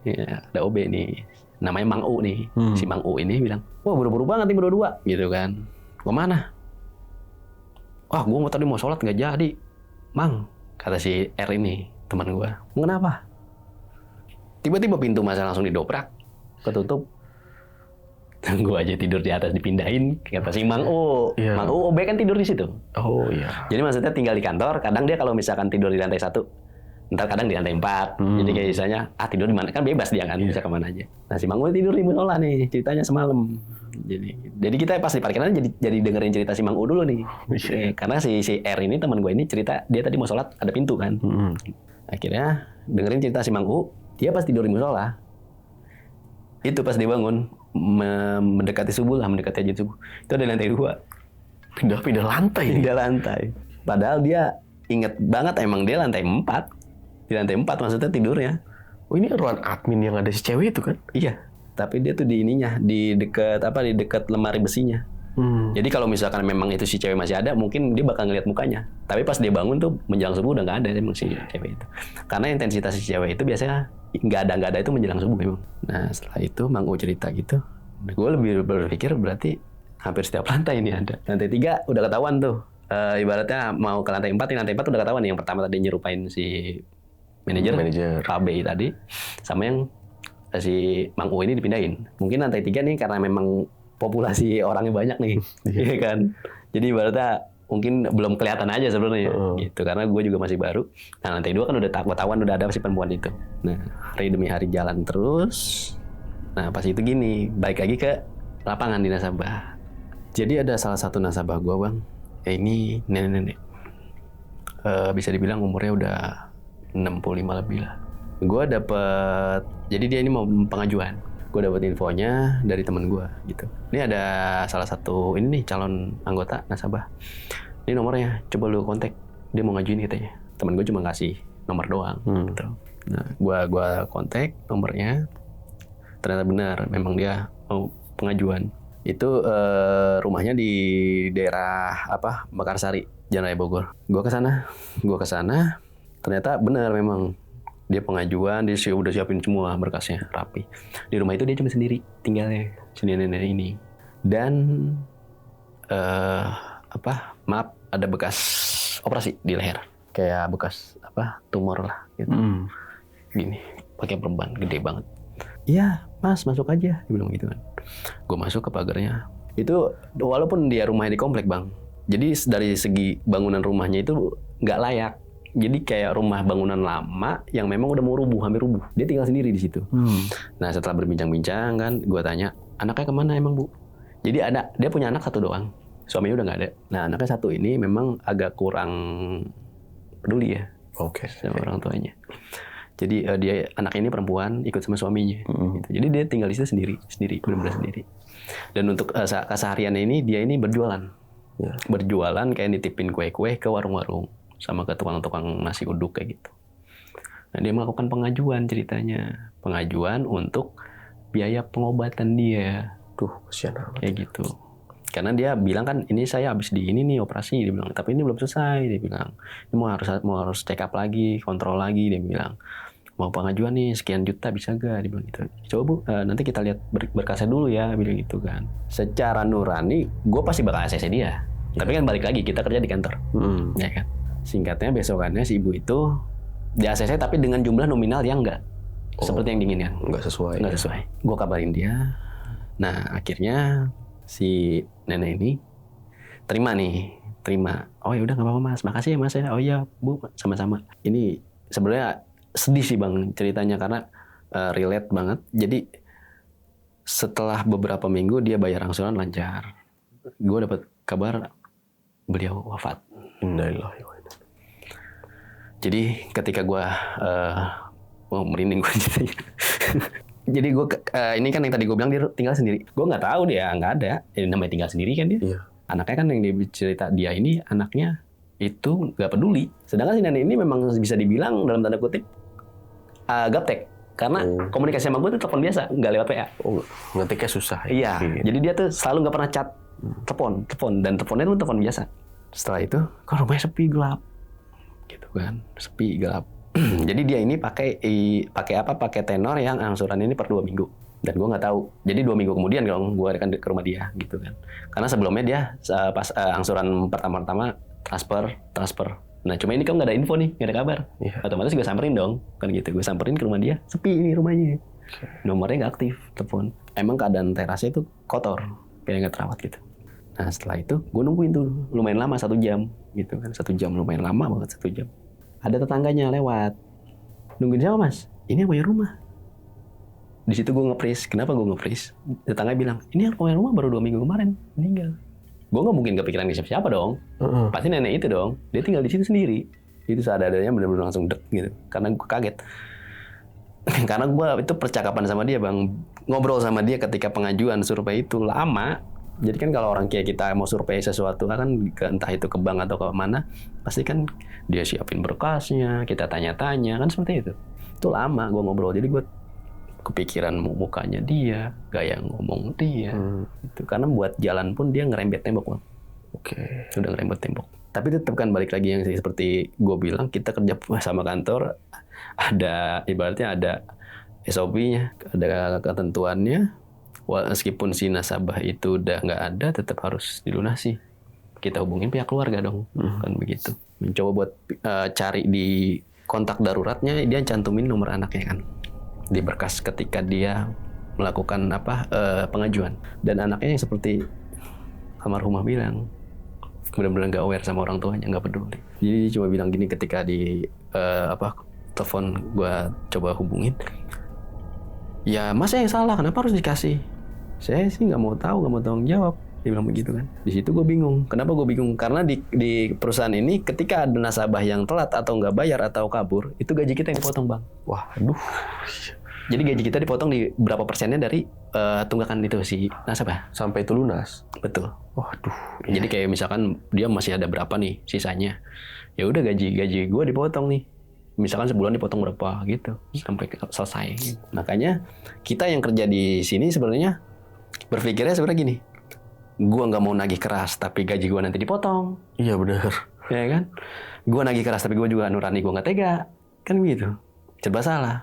ya, ada OB nih. Namanya Mang U nih. Si Mang U ini bilang, wah buru-buru banget nih berdua, gitu kan. Kemana? Gue tadi mau sholat nggak jadi, Mang, kata si R ini teman gue. Kenapa? Tiba-tiba pintu masa langsung didobrak, ketutup. Gue aja tidur di atas dipindahin, kata si Mang U. Yeah. Mang U OB kan tidur di situ. Oh iya. Jadi maksudnya tinggal di kantor. Kadang dia kalau misalkan tidur di lantai 1, ntar kadang di lantai 4. Jadi kayak misalnya, tidur di mana kan bebas dia kan, bisa kemana aja. Nah si Mang U tidur di musola nih, ceritanya semalam. Jadi kita pas di parkiran jadi dengerin cerita si Mang U dulu nih. Karena si R ini teman gue ini cerita dia tadi mau sholat ada pintu kan. Akhirnya dengerin cerita si Mang U, dia pas tidur di musola. Itu pas dia bangun mendekati subuh lah, mendekati azan subuh. Itu ada lantai 2. Pindah lantai. Padahal dia inget banget emang dia lantai 4. Di lantai 4 maksudnya tidurnya. Oh ini ruang admin yang ada si cewek itu kan? Iya. Tapi dia tuh di ininya, di dekat lemari besinya. Jadi kalau misalkan memang itu si cewek masih ada, mungkin dia bakal ngeliat mukanya. Tapi pas dia bangun tuh menjelang subuh udah nggak ada emang si cewek itu. Karena intensitas si cewek itu biasanya nggak ada itu menjelang subuh emang. Nah setelah itu Mang U cerita gitu, gue lebih berpikir berarti hampir setiap lantai ini ada. Lantai 3 udah ketahuan tuh. Ibaratnya mau ke lantai 4, di lantai 4 udah ketahuan nih. Yang pertama tadi nyerupain si manajer KB tadi, sama yang si Mang U ini dipindahin. Mungkin lantai 3 nih karena memang populasi orangnya banyak nih, iya kan. Jadi ibaratnya mungkin belum kelihatan aja sebenarnya, gitu. Karena gue juga masih baru. Nah lantai 2 kan udah ketahuan udah ada si perempuan itu. Nah hari demi hari jalan terus. Nah pas itu gini, balik lagi ke lapangan di nasabah. Jadi ada salah satu nasabah gue bang, ini nenek-nenek. Bisa dibilang umurnya udah 65 lebih lah. Gue dapet, jadi dia ini mau pengajuan. Gue dapet infonya dari temen gue gitu. Ini ada salah satu ini nih calon anggota nasabah. Ini nomornya, coba lu kontak. Dia mau ngajuin katanya. Temen gue cuma ngasih nomor doang. Gitu. Nah, gue kontak nomornya. Ternyata benar, memang dia mau pengajuan. Itu rumahnya di daerah Mekarsari, Jalan Raya Bogor. Gue ke sana. Ternyata benar memang. Dia pengajuan, dia udah siapin semua berkasnya rapi. Di rumah itu dia cuma sendiri tinggalnya, si nenek ini. Dan maaf, ada bekas operasi di leher, kayak bekas tumor lah gitu. Gini, pakai perban gede banget. Iya, Mas masuk aja, dia bilang gitu kan. Gue masuk ke pagarnya. Itu walaupun dia rumahnya di komplek bang, jadi dari segi bangunan rumahnya itu nggak layak. Jadi kayak rumah bangunan lama yang memang udah mau hampir rubuh. Dia tinggal sendiri di situ. Nah setelah berbincang-bincang kan, gue tanya, anaknya kemana emang bu? Jadi dia punya anak satu doang. Suaminya udah nggak ada. Nah anaknya satu ini memang agak kurang peduli ya Oke. sama orang tuanya. Jadi dia anak ini perempuan ikut sama suaminya. Gitu. Jadi dia tinggal di situ sendiri, benar-benar sendiri. Dan untuk kesehariannya ini dia ini berjualan. Ya. Berjualan kayak nitipin kue-kue ke warung-warung sama ke tukang-tukang nasi uduk kayak gitu. Nah dia melakukan pengajuan ceritanya, pengajuan untuk biaya pengobatan dia. Tuh, kasihan amat. Kayak gitu. Karena dia bilang kan ini saya habis di ini nih operasi, dia bilang, tapi ini belum selesai, dia bilang. Ini mau harus check up lagi, kontrol lagi, dia bilang. Mau pengajuan nih sekian juta bisa gak, dia bilang gitu. Coba Bu, nanti kita lihat berkasnya dulu ya, bilang gitu kan. Secara nurani, gue pasti bakal ACC dia. Tapi kan balik lagi kita kerja di kantor, ya kan. Singkatnya besokannya si ibu itu di ACC tapi dengan jumlah nominal yang enggak seperti yang diinginkan. Nggak sesuai. Nggak sesuai. Gue kabarin dia. Nah akhirnya si nenek ini terima. Oh ya udah nggak apa-apa Mas, makasih ya Mas ya. Oh iya Bu, sama-sama. Ini sebenarnya sedih sih Bang ceritanya karena relate banget. Jadi setelah beberapa minggu dia bayar angsuran lancar. Gue dapat kabar beliau wafat. Innalillahi wa inna. Jadi ketika gue mau merinding gue ceritanya. Jadi gue ini kan yang tadi gue bilang dia tinggal sendiri. Gue nggak tahu dia nggak ada. Ini namanya tinggal sendiri kan dia. Iya. Anaknya kan yang dia cerita dia ini anaknya itu nggak peduli. Sedangkan si nenek ini memang bisa dibilang dalam tanda kutip gaptek. Karena komunikasi sama gue tuh telepon biasa, nggak lewat PA. Oh, ngetiknya susah. Iya. Jadi dia tuh selalu nggak pernah chat, telepon dan teleponnya tuh telepon biasa. Setelah itu, kok rumahnya sepi gelap, gitu kan, sepi gelap. Jadi dia ini pakai tenor yang angsuran ini per 2 minggu. Dan gue nggak tahu. Jadi 2 minggu kemudian kalau gue akan ke rumah dia, gitu kan. Karena sebelumnya dia pas angsuran pertama transfer. Nah cuma ini kan nggak ada info nih, nggak ada kabar. Iya. Otomatis gue samperin dong, kan gitu. Gue samperin ke rumah dia, sepi ini rumahnya. Nomornya nggak aktif, telepon. Emang keadaan terasnya itu kotor, kayak nggak terawat gitu. Nah setelah itu gue nungguin tuh lumayan lama 1 jam gitu kan, 1 jam lumayan lama banget 1 jam. Ada tetangganya lewat, nungguin siapa Mas? Ini yang punya rumah. Di situ gue nge-freeze. Kenapa gue nge-freeze? Tetangga bilang ini yang punya rumah baru 2 minggu kemarin meninggal. Gue nggak mungkin kepikiran ke siapa dong. Pasti nenek itu dong. Dia tinggal di situ sendiri. Itu seadanya benar-benar langsung dek gitu. Karena gue kaget. Karena gue itu percakapan sama dia Bang, ngobrol sama dia ketika pengajuan survei itu lama. Jadi kan kalau orang kayak kita mau survei sesuatu kan entah itu ke bank atau ke mana, pasti kan dia siapin berkasnya, kita tanya-tanya kan seperti itu. Itu lama gue ngobrol, jadi gue kepikiran mukanya dia, gaya ngomong dia, itu karena buat jalan pun dia ngerembet tembok Bang. Oke. Sudah ngerembet tembok. Tapi tetap kan balik lagi yang seperti gue bilang, kita kerja sama kantor ada ibaratnya ada SOP-nya, ada ketentuannya. Meskipun si nasabah itu udah nggak ada, tetap harus dilunasi. Kita hubungin pihak keluarga dong, kan begitu. Mencoba buat cari di kontak daruratnya, dia cantumin nomor anaknya kan di berkas ketika dia melakukan pengajuan. Dan anaknya yang seperti almarhumah bilang, benar-benar nggak aware sama orang tuanya, nggak peduli. Jadi dia cuma bilang gini ketika di telepon gue coba hubungin. Ya mas yang salah, kenapa harus dikasih? Saya sih nggak mau tanggung jawab. Dia bilang begitu kan. Di situ gue bingung. Kenapa gue bingung? Karena di perusahaan ini ketika ada nasabah yang telat atau nggak bayar atau kabur, itu gaji kita yang dipotong Bang. Wah, aduh. Jadi gaji kita dipotong di berapa persennya dari tunggakan itu si nasabah. Sampai itu lunas. Betul. Waduh. Jadi kayak misalkan dia masih ada berapa nih sisanya. Ya udah gaji gue dipotong nih. Misalkan sebulan dipotong berapa gitu sampai selesai. Makanya kita yang kerja di sini sebenarnya berpikirnya sebenarnya gini, gue nggak mau nagih keras tapi gaji gue nanti dipotong. Iya benar. Ya kan, gue nagih keras tapi gue juga nurani gue nggak tega, kan begitu. Serba salah.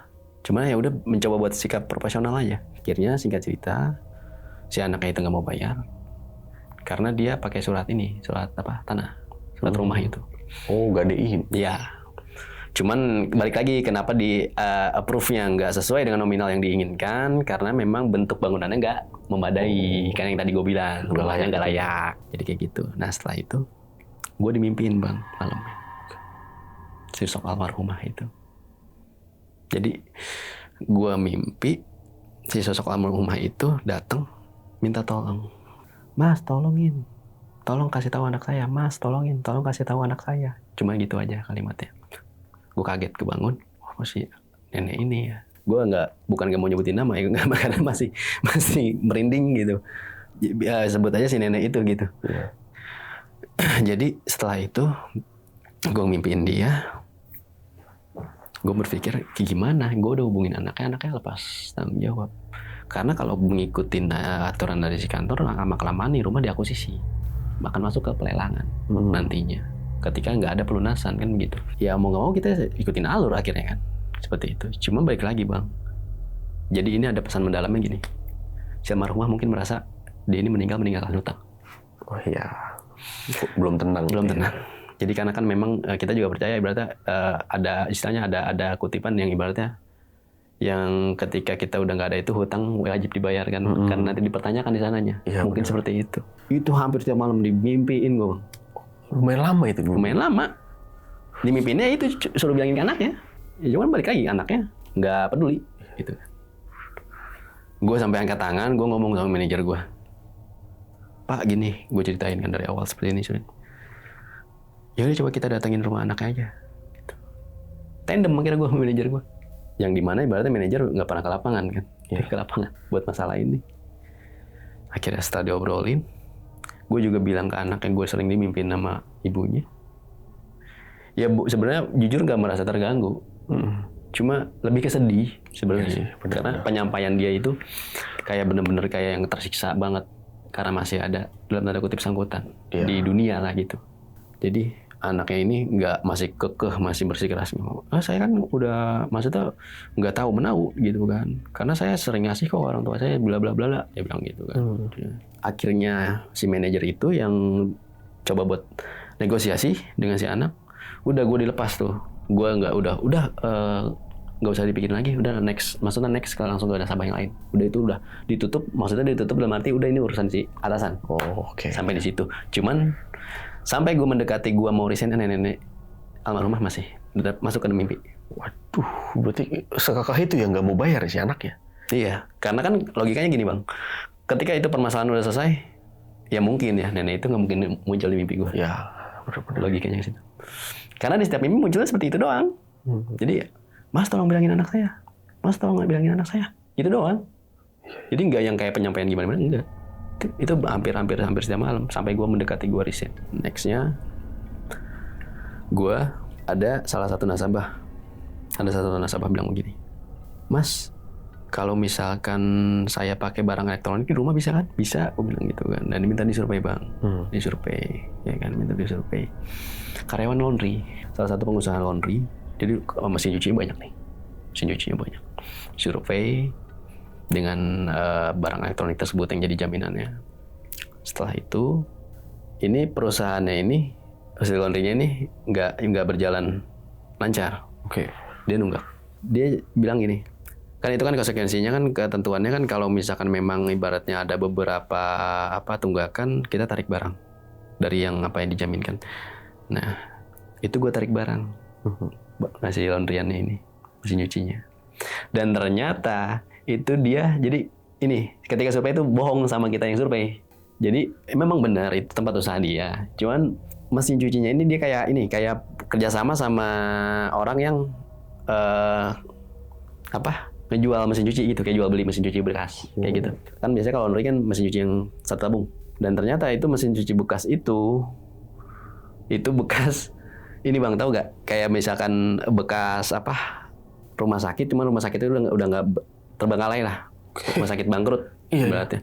Cuma ya udah mencoba buat sikap profesional aja. Akhirnya singkat cerita, si anaknya itu nggak mau bayar karena dia pakai surat tanah, surat rumah itu. Oh, gadein. Iya. Cuman balik lagi kenapa di approve-nya nggak sesuai dengan nominal yang diinginkan, karena memang bentuk bangunannya nggak memadai. Kan yang tadi gue bilang, rumahnya nggak layak. Jadi kayak gitu. Nah setelah itu, gue dimimpiin Bang malamnya. Sosok almarhumah itu. Jadi gue mimpi si sosok almarhumah itu datang minta tolong. Mas tolongin. tolong kasih tahu anak saya, Mas, tolong kasih tahu anak saya. Cuma gitu aja kalimatnya. Gue kaget kebangun, oh si nenek ini ya. Gue bukan gak mau nyebutin nama ya, karena masih merinding gitu. Ya, sebut aja si nenek itu gitu. Yeah. Jadi setelah itu gue mimpiin dia. Gue berpikir gimana, gue udah hubungin anaknya lepas tanggung jawab. Karena kalau mengikuti aturan dari si kantor, lama-kelamaan nih rumah diakuisisi, bahkan masuk ke pelelangan nantinya. Ketika nggak ada pelunasan kan begitu. Ya mau nggak mau kita ikutin alur akhirnya kan, seperti itu. Cuma balik lagi bang. Jadi ini ada pesan mendalamnya gini. Si almarhumah mungkin merasa dia ini meninggalkan hutang. Oh iya, belum tenang. Jadi karena kan memang kita juga percaya ibaratnya ada istilahnya ada kutipan yang ibaratnya yang ketika kita udah nggak ada itu hutang wajib dibayar kan, karena nanti dipertanyakan di sananya. Ya, mungkin bener. Seperti itu. Itu hampir setiap malam dimimpiin gue. Lumayan lama itu. Lumayan lama. Dimimpiinnya itu suruh bilangin ke anaknya. Ya cuman balik lagi anaknya nggak peduli. Gitu. Gue sampai angkat tangan, gue ngomong sama manajer gue. Pak gini, gue ceritain kan dari awal seperti ini. Ya udah coba kita datengin rumah anaknya aja. Gitu. Tandem akhirnya gue sama manajer gue. Yang dimana ibaratnya manajer nggak pernah ke lapangan kan, ke lapangan buat masalah ini. Akhirnya setelah diobrolin, gue juga bilang ke anak yang gue sering dimimpin sama ibunya. Ya bu, sebenarnya jujur nggak merasa terganggu, cuma lebih ke sedih sebenarnya. Ya, karena penyampaian dia itu kayak bener-bener kayak yang tersiksa banget karena masih ada dalam tanda kutip sangkutan di dunia lah gitu. Jadi anaknya ini masih kekeh, masih bersikeras. Saya kan udah maksudnya nggak tahu menau gitu kan. Karena saya sering ngasih kok orang tua saya bla bla bla, dia bilang gitu kan. Akhirnya si manajer itu yang coba buat negosiasi dengan si anak, udah gue dilepas tuh. Gue nggak nggak usah dipikirin lagi, udah next langsung ke nasabah yang lain. Udah itu udah ditutup, maksudnya ditutup dalam arti udah ini urusan si atasan. Oh, oke. Sampai di situ. Cuman sampai gue mendekati gue mau resign, nenek almarhumah masih masuk ke mimpi. Waduh, berarti sekakah itu yang nggak mau bayar si anak ya? Iya, karena kan logikanya gini bang. Ketika itu permasalahan udah selesai, ya mungkin ya nenek itu nggak mungkin muncul di mimpi gue. Ya, benar-benar. Logikanya ke situ. Karena di setiap mimpi munculnya seperti itu doang. Jadi, Mas tolong bilangin anak saya. Mas tolong bilangin anak saya. Itu doang. Jadi nggak yang kayak penyampaian gimana-gimana, enggak. Itu hampir setiap malam sampai gue mendekati gue resign. Nextnya gue ada salah satu nasabah bilang begini, Mas kalau misalkan saya pakai barang elektronik di rumah bisa kan? Bisa, gue bilang gitu kan. Dan diminta disurvei bang, disurvei ya kan, minta disurvei karyawan laundry, salah satu pengusaha laundry. Jadi mesin cucinya banyak nih, survei dengan barang elektronik tersebut yang jadi jaminannya. Setelah itu, ini perusahaannya ini, hasil laundry-nya ini nggak berjalan lancar. Oke. Dia nunggak. Dia bilang gini, kan itu kan konsekuensinya kan ketentuannya kan kalau misalkan memang ibaratnya ada beberapa tunggakan, kita tarik barang dari yang apa yang dijaminkan. Nah, itu gue tarik barang, ngasih laundryannya ini, mesin cucinya. Dan ternyata itu dia, jadi ini ketika survei itu bohong sama kita yang survei. Jadi memang benar itu tempat usaha dia. Cuman mesin cucinya ini dia kayak kerjasama sama orang yang ngejual mesin cuci gitu, kayak jual beli mesin cuci bekas kayak gitu. Kan biasanya kalau laundry kan mesin cuci yang satu tabung. Dan ternyata itu mesin cuci bekas itu bekas ini bang, tahu gak? Kayak misalkan bekas rumah sakit, cuma rumah sakit itu udah nggak terbengkalai lah, rumah sakit bangkrut berarti.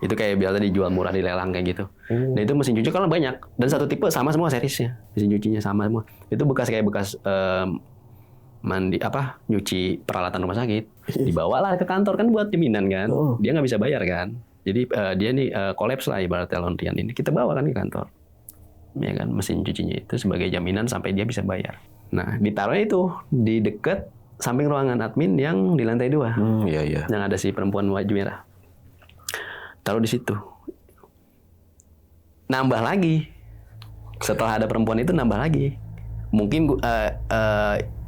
Itu kayak biasa dijual murah di lelang kayak gitu. Dan itu mesin cuci kan banyak dan satu tipe sama semua serisnya, mesin cucinya sama semua. Itu bekas nyuci peralatan rumah sakit, dibawalah ke kantor kan buat jaminan kan. Dia nggak bisa bayar kan, jadi dia nih kolaps lah ibaratnya laundryan ini. Kita bawa kan ke kantor, ya kan, mesin cucinya itu sebagai jaminan sampai dia bisa bayar. Nah ditaruhnya itu di dekat samping ruangan admin yang di lantai 2. Iya. Yang ada si perempuan baju merah. Taruh di situ. Nambah lagi. Setelah ada perempuan itu nambah lagi. Mungkin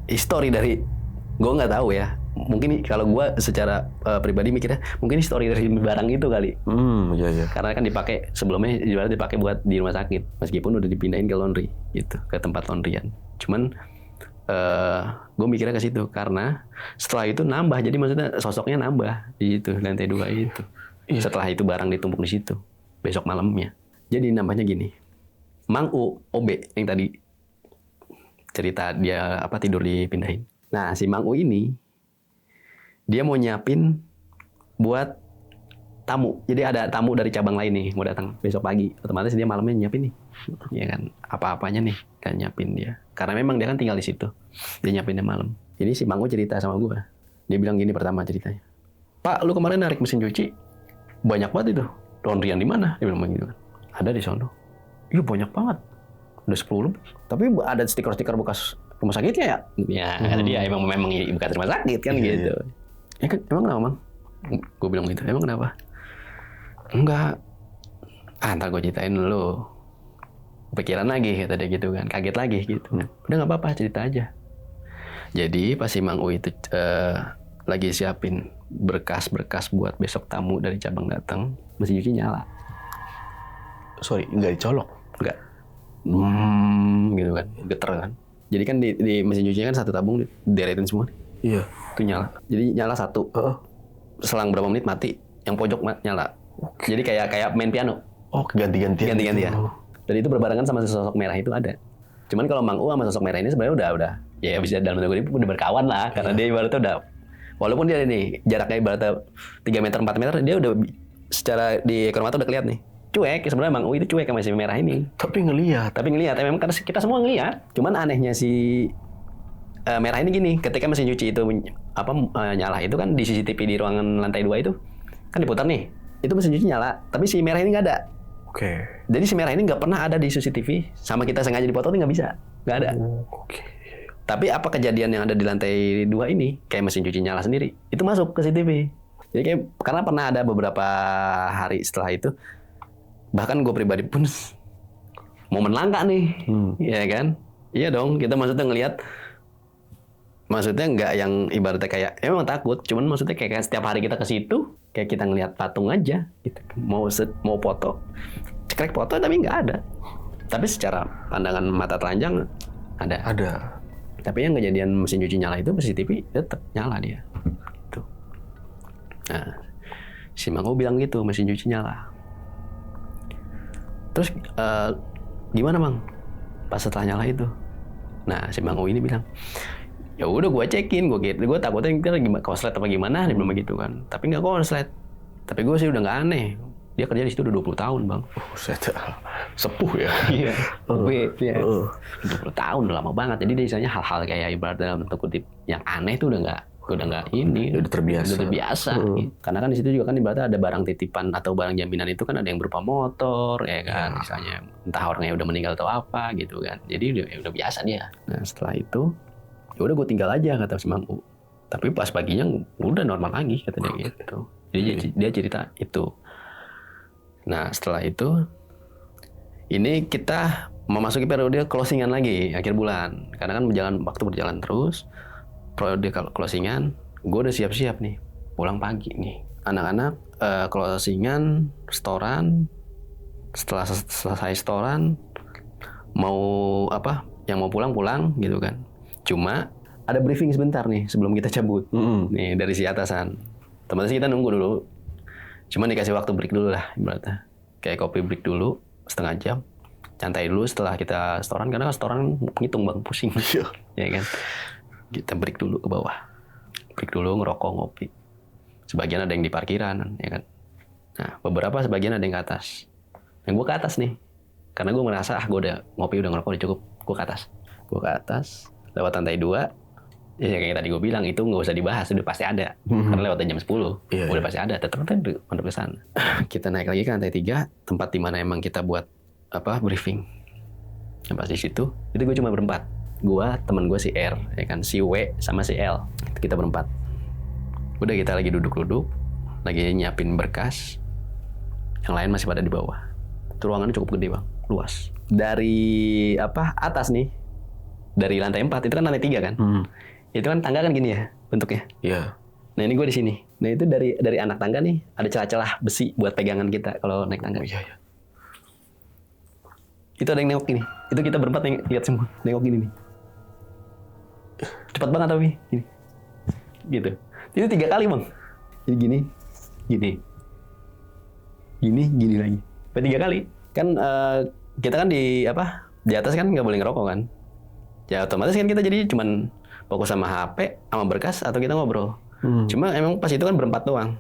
histori dari gue nggak tahu ya. mungkin kalau gue secara pribadi mikirnya mungkin story dari barang itu kali. Iya. Karena kan dipakai sebelumnya ibaratnya dipakai buat di rumah sakit meskipun udah dipindahin ke laundry gitu, ke tempat laundryan. Cuman gue mikirnya ke situ karena setelah itu nambah, jadi maksudnya sosoknya nambah di situ lantai 2 itu. Setelah itu barang ditumpuk di situ besok malamnya. Jadi nambahnya gini, Mang U OB yang tadi cerita dia tidur dipindahin. Nah si Mang U ini dia mau nyiapin buat tamu. Jadi ada tamu dari cabang lain nih mau datang besok pagi. Otomatis dia malamnya nyiapin nih. Ya kan, apa-apanya nih kan nyiapin dia. Karena memang dia kan tinggal di situ. Dia nyiapinnya malam. Ini si Mang U cerita sama gue. Dia bilang gini pertama ceritanya. Pak, lu kemarin narik mesin cuci banyak banget itu. Laundryan di mana? Dia bilang begitu kan. Ada di sono. Iya banyak banget. Udah 10 lebih. Tapi ada stiker-stiker bekas rumah sakitnya ya? Ya, kata dia emang bekas rumah sakit kan gitu. Ya kan, emang kenapa, Mang? Gue bilang gitu. Emang kenapa? Enggak. Ntar gue ceritain dulu. Pikiran lagi, kata dia gitu kan. Kaget lagi gitu. Udah nggak apa-apa, cerita aja. Jadi pas si Mang U itu lagi siapin berkas-berkas buat besok tamu dari cabang datang, mesin cuci nyala. Sorry, nggak dicolok? Nggak. Gitu kan, geter kan. Jadi kan di mesin cuci kan satu tabung dideretin semua. Iya. Itu nyala. Jadi nyala satu. Selang berapa menit mati. Yang pojok nyala. Jadi kayak main piano. Oh, ganti-gantian. Ganti-gantian. Dan itu berbarengan sama sosok merah itu ada. Cuman kalau Mang U sama sosok merah ini sebenarnya udah ya bisa dalam tanda kutip udah berkawan lah. Karena dia ibaratnya udah, walaupun dia ini jaraknya ibaratnya 3 meter 4 meter, dia udah secara di ekor mata udah kelihatan nih. Cuek, sebenarnya Mang U itu cuek sama si merah ini. Tapi ngelihat. Memang karena kita semua ngelihat. Cuman anehnya si merah ini gini, ketika mesin cuci itu nyala itu kan di CCTV di ruangan lantai 2 itu kan diputar nih. Itu mesin cuci nyala, tapi si merah ini nggak ada. Oke. Jadi si merah ini nggak pernah ada di CCTV, sama kita sengaja dipotong nggak bisa, nggak ada. Oke. Tapi apa kejadian yang ada di lantai 2 ini, kayak mesin cuci nyala sendiri, itu masuk ke CCTV. Jadi karena pernah ada beberapa hari setelah itu, bahkan gue pribadi pun momen langka nih, ya kan? Iya dong, kita maksudnya ngelihat, maksudnya nggak yang ibaratnya kayak, emang takut, cuman maksudnya kayak setiap hari kita ke situ, kayak kita ngelihat patung aja, gitu. Mau foto, cekrek foto tapi nggak ada. Tapi secara pandangan mata telanjang ada. Tapi yang kejadian mesin cuci nyala itu CCTV tetap nyala dia. Tuh. Nah, si Mang U bilang gitu, mesin cuci nyala. Terus gimana Mang? Pas setelah nyala itu. Nah, si Mang U ini bilang, ya udah gue cekin, gue takutnya ntar gimana konslet apa gimana, dia bilang begitu kan. Tapi nggak konslet. Tapi gue sih udah nggak aneh. Dia kerja di situ udah 20 tahun bang. Sepuh ya. Iya. 20 tahun udah lama banget. Jadi biasanya hal-hal kayak ibarat dalam bentuk kutip yang aneh itu udah nggak ini. Udah terbiasa. Karena kan di situ juga kan ibaratnya ada barang titipan atau barang jaminan itu kan ada yang berupa motor, ya kan. Misalnya entah orangnya udah meninggal atau apa gitu kan. Jadi udah biasa dia. Nah setelah itu ya udah gue tinggal aja kata si Mang U. Tapi pas paginya udah normal lagi kata dia gitu. Jadi dia cerita itu. Nah setelah itu ini kita memasuki periode closingan lagi akhir bulan. Karena kan waktu berjalan terus. Periode closingan, gue udah siap-siap nih pulang pagi nih. Anak-anak closingan, setoran. Setelah selesai setoran mau yang mau pulang gitu kan. Cuma ada briefing sebentar nih sebelum kita cabut. Nih dari si atasan. Otomatis kita nunggu dulu. Cuma dikasih waktu break dulu lah ibaratnya. Kayak kopi break dulu setengah jam. Santai dulu setelah kita setoran, karena kan setoran ngitung bang, pusing. Ya kan. Kita break dulu ke bawah. Break dulu ngerokok, ngopi. Sebagian ada yang di parkiran, ya kan. Nah, beberapa sebagian ada yang ke atas. Yang gue ke atas nih. Karena gue merasa gue udah ngopi, udah ngerokok, udah cukup. Gue ke atas. Lewat lantai 2. Ya kayak tadi gue bilang, itu nggak usah dibahas, udah pasti ada. Karena lewatnya jam 10, udah pasti ada. Tetap untuk ke sana. Kita naik lagi ke lantai 3, tempat di mana emang kita buat briefing. Yang pas di situ, itu gue cuma berempat. Gue, teman gue si R, ya kan, si W sama si L. Kita berempat. Udah kita lagi duduk-duduk, lagi nyiapin berkas. Yang lain masih pada di bawah. Itu ruangannya cukup gede bang, luas. Dari atas nih, dari lantai 4, itu kan lantai 3 kan. Itu kan tangga kan gini ya. bentuknya. Iya. Nah ini gue di sini. Nah itu dari anak tangga nih ada celah-celah besi buat pegangan kita kalau naik tangga. Iya, iya. Itu ada yang nengok gini. Itu kita berempat lihat semua. Nengok gini nih. Cepat banget tapi gini. Gitu. Itu 3 kali bang. Jadi gini, gini lagi. Sampai 3 kali. Kan kita kan di atas kan nggak boleh ngerokok kan. Ya otomatis kan kita jadi cuman fokus sama HP, sama berkas atau kita ngobrol. Cuma emang pas itu kan berempat doang.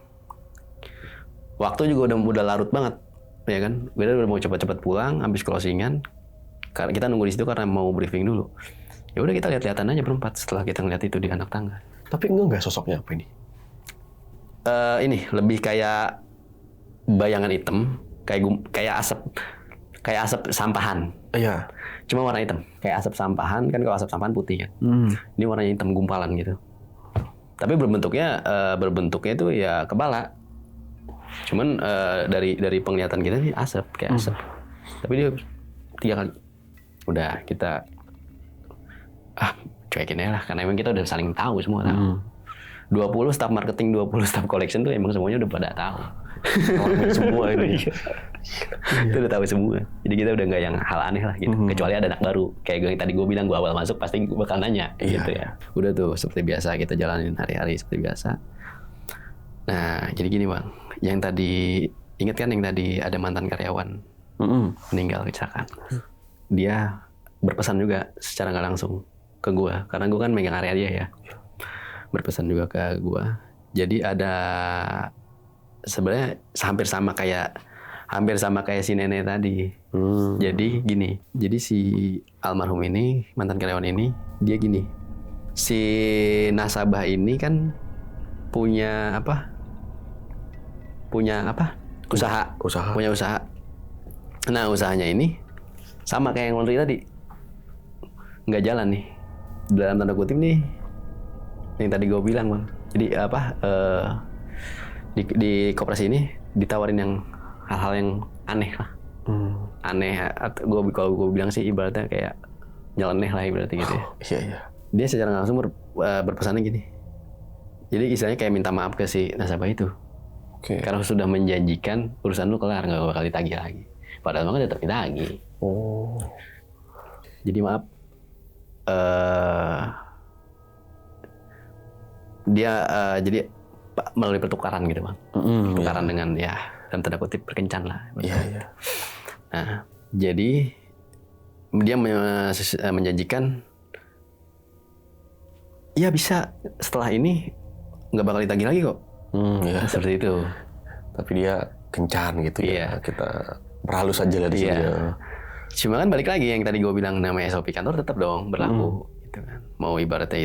Waktu juga udah larut banget, ya kan. Kita udah mau cepat-cepat pulang, habis closingan. Karena kita nunggu di situ karena mau briefing dulu. Ya udah kita lihat-lihatan aja berempat setelah kita ngeliat itu di anak tangga. Tapi enggak sosoknya apa ini? Ini lebih kayak bayangan hitam, kayak asap sampahan. Iya. Cuma warna hitam. Kayak asap sampahan kan, kalau asap sampahan putih kan. Ini warnanya hitam gumpalan gitu. Tapi berbentuknya itu ya kepala. Cuman dari penglihatan kita nih asap, kayak asap. Tapi dia 3 kali. Udah kita cuekin aja lah, karena emang kita udah saling tahu semua. 20 staff marketing, 20 staff collection tuh emang semuanya udah pada tahu. Semua ini. Itu udah tahu semua. Jadi kita udah nggak yang hal aneh lah gitu. Kecuali ada anak baru. Kayak yang tadi gue bilang, gue awal masuk pasti gue bakal nanya gitu ya. Udah tuh seperti biasa kita jalanin hari-hari seperti biasa. Nah jadi gini bang, yang tadi ingat kan yang tadi ada mantan karyawan meninggal kecelakaan. Dia berpesan juga secara nggak langsung ke gue, karena gue kan megang area dia ya. Berpesan juga ke gue. Jadi ada sebenarnya hampir sama kayak si nenek tadi. Jadi gini, jadi si almarhum ini, mantan karyawan ini, dia gini. Si nasabah ini kan punya usaha. Punya usaha. Nah, usahanya ini sama kayak yang laundry tadi. Nggak jalan nih. Dalam tanda kutip nih, yang tadi gue bilang bang. Jadi di koperasi ini ditawarin yang hal-hal yang aneh lah. Aneh, kalau gue bilang sih ibaratnya kayak nyeleneh lah ibaratnya gitu ya. Iya. Dia secara langsung berpesannya gini. Jadi istilahnya kayak minta maaf ke si nasabah itu. Karena sudah menjanjikan urusan lu kelar, nggak bakal ditagih lagi. Padahal memang tetap ditagih. Jadi maaf. Dia jadi melalui pertukaran gitu bang. Pertukaran dengan ya dalam tanda kutip berkencan lah. Iya. Nah, jadi dia menjanjikan ya bisa setelah ini nggak bakal ditagih lagi kok. Seperti itu. Tapi dia kencan gitu ya. Kita berhalus aja dari sini. Cuma kan balik lagi yang tadi gue bilang, namanya SOP kantor tetap dong berlaku. Gitu kan. Mau ibaratnya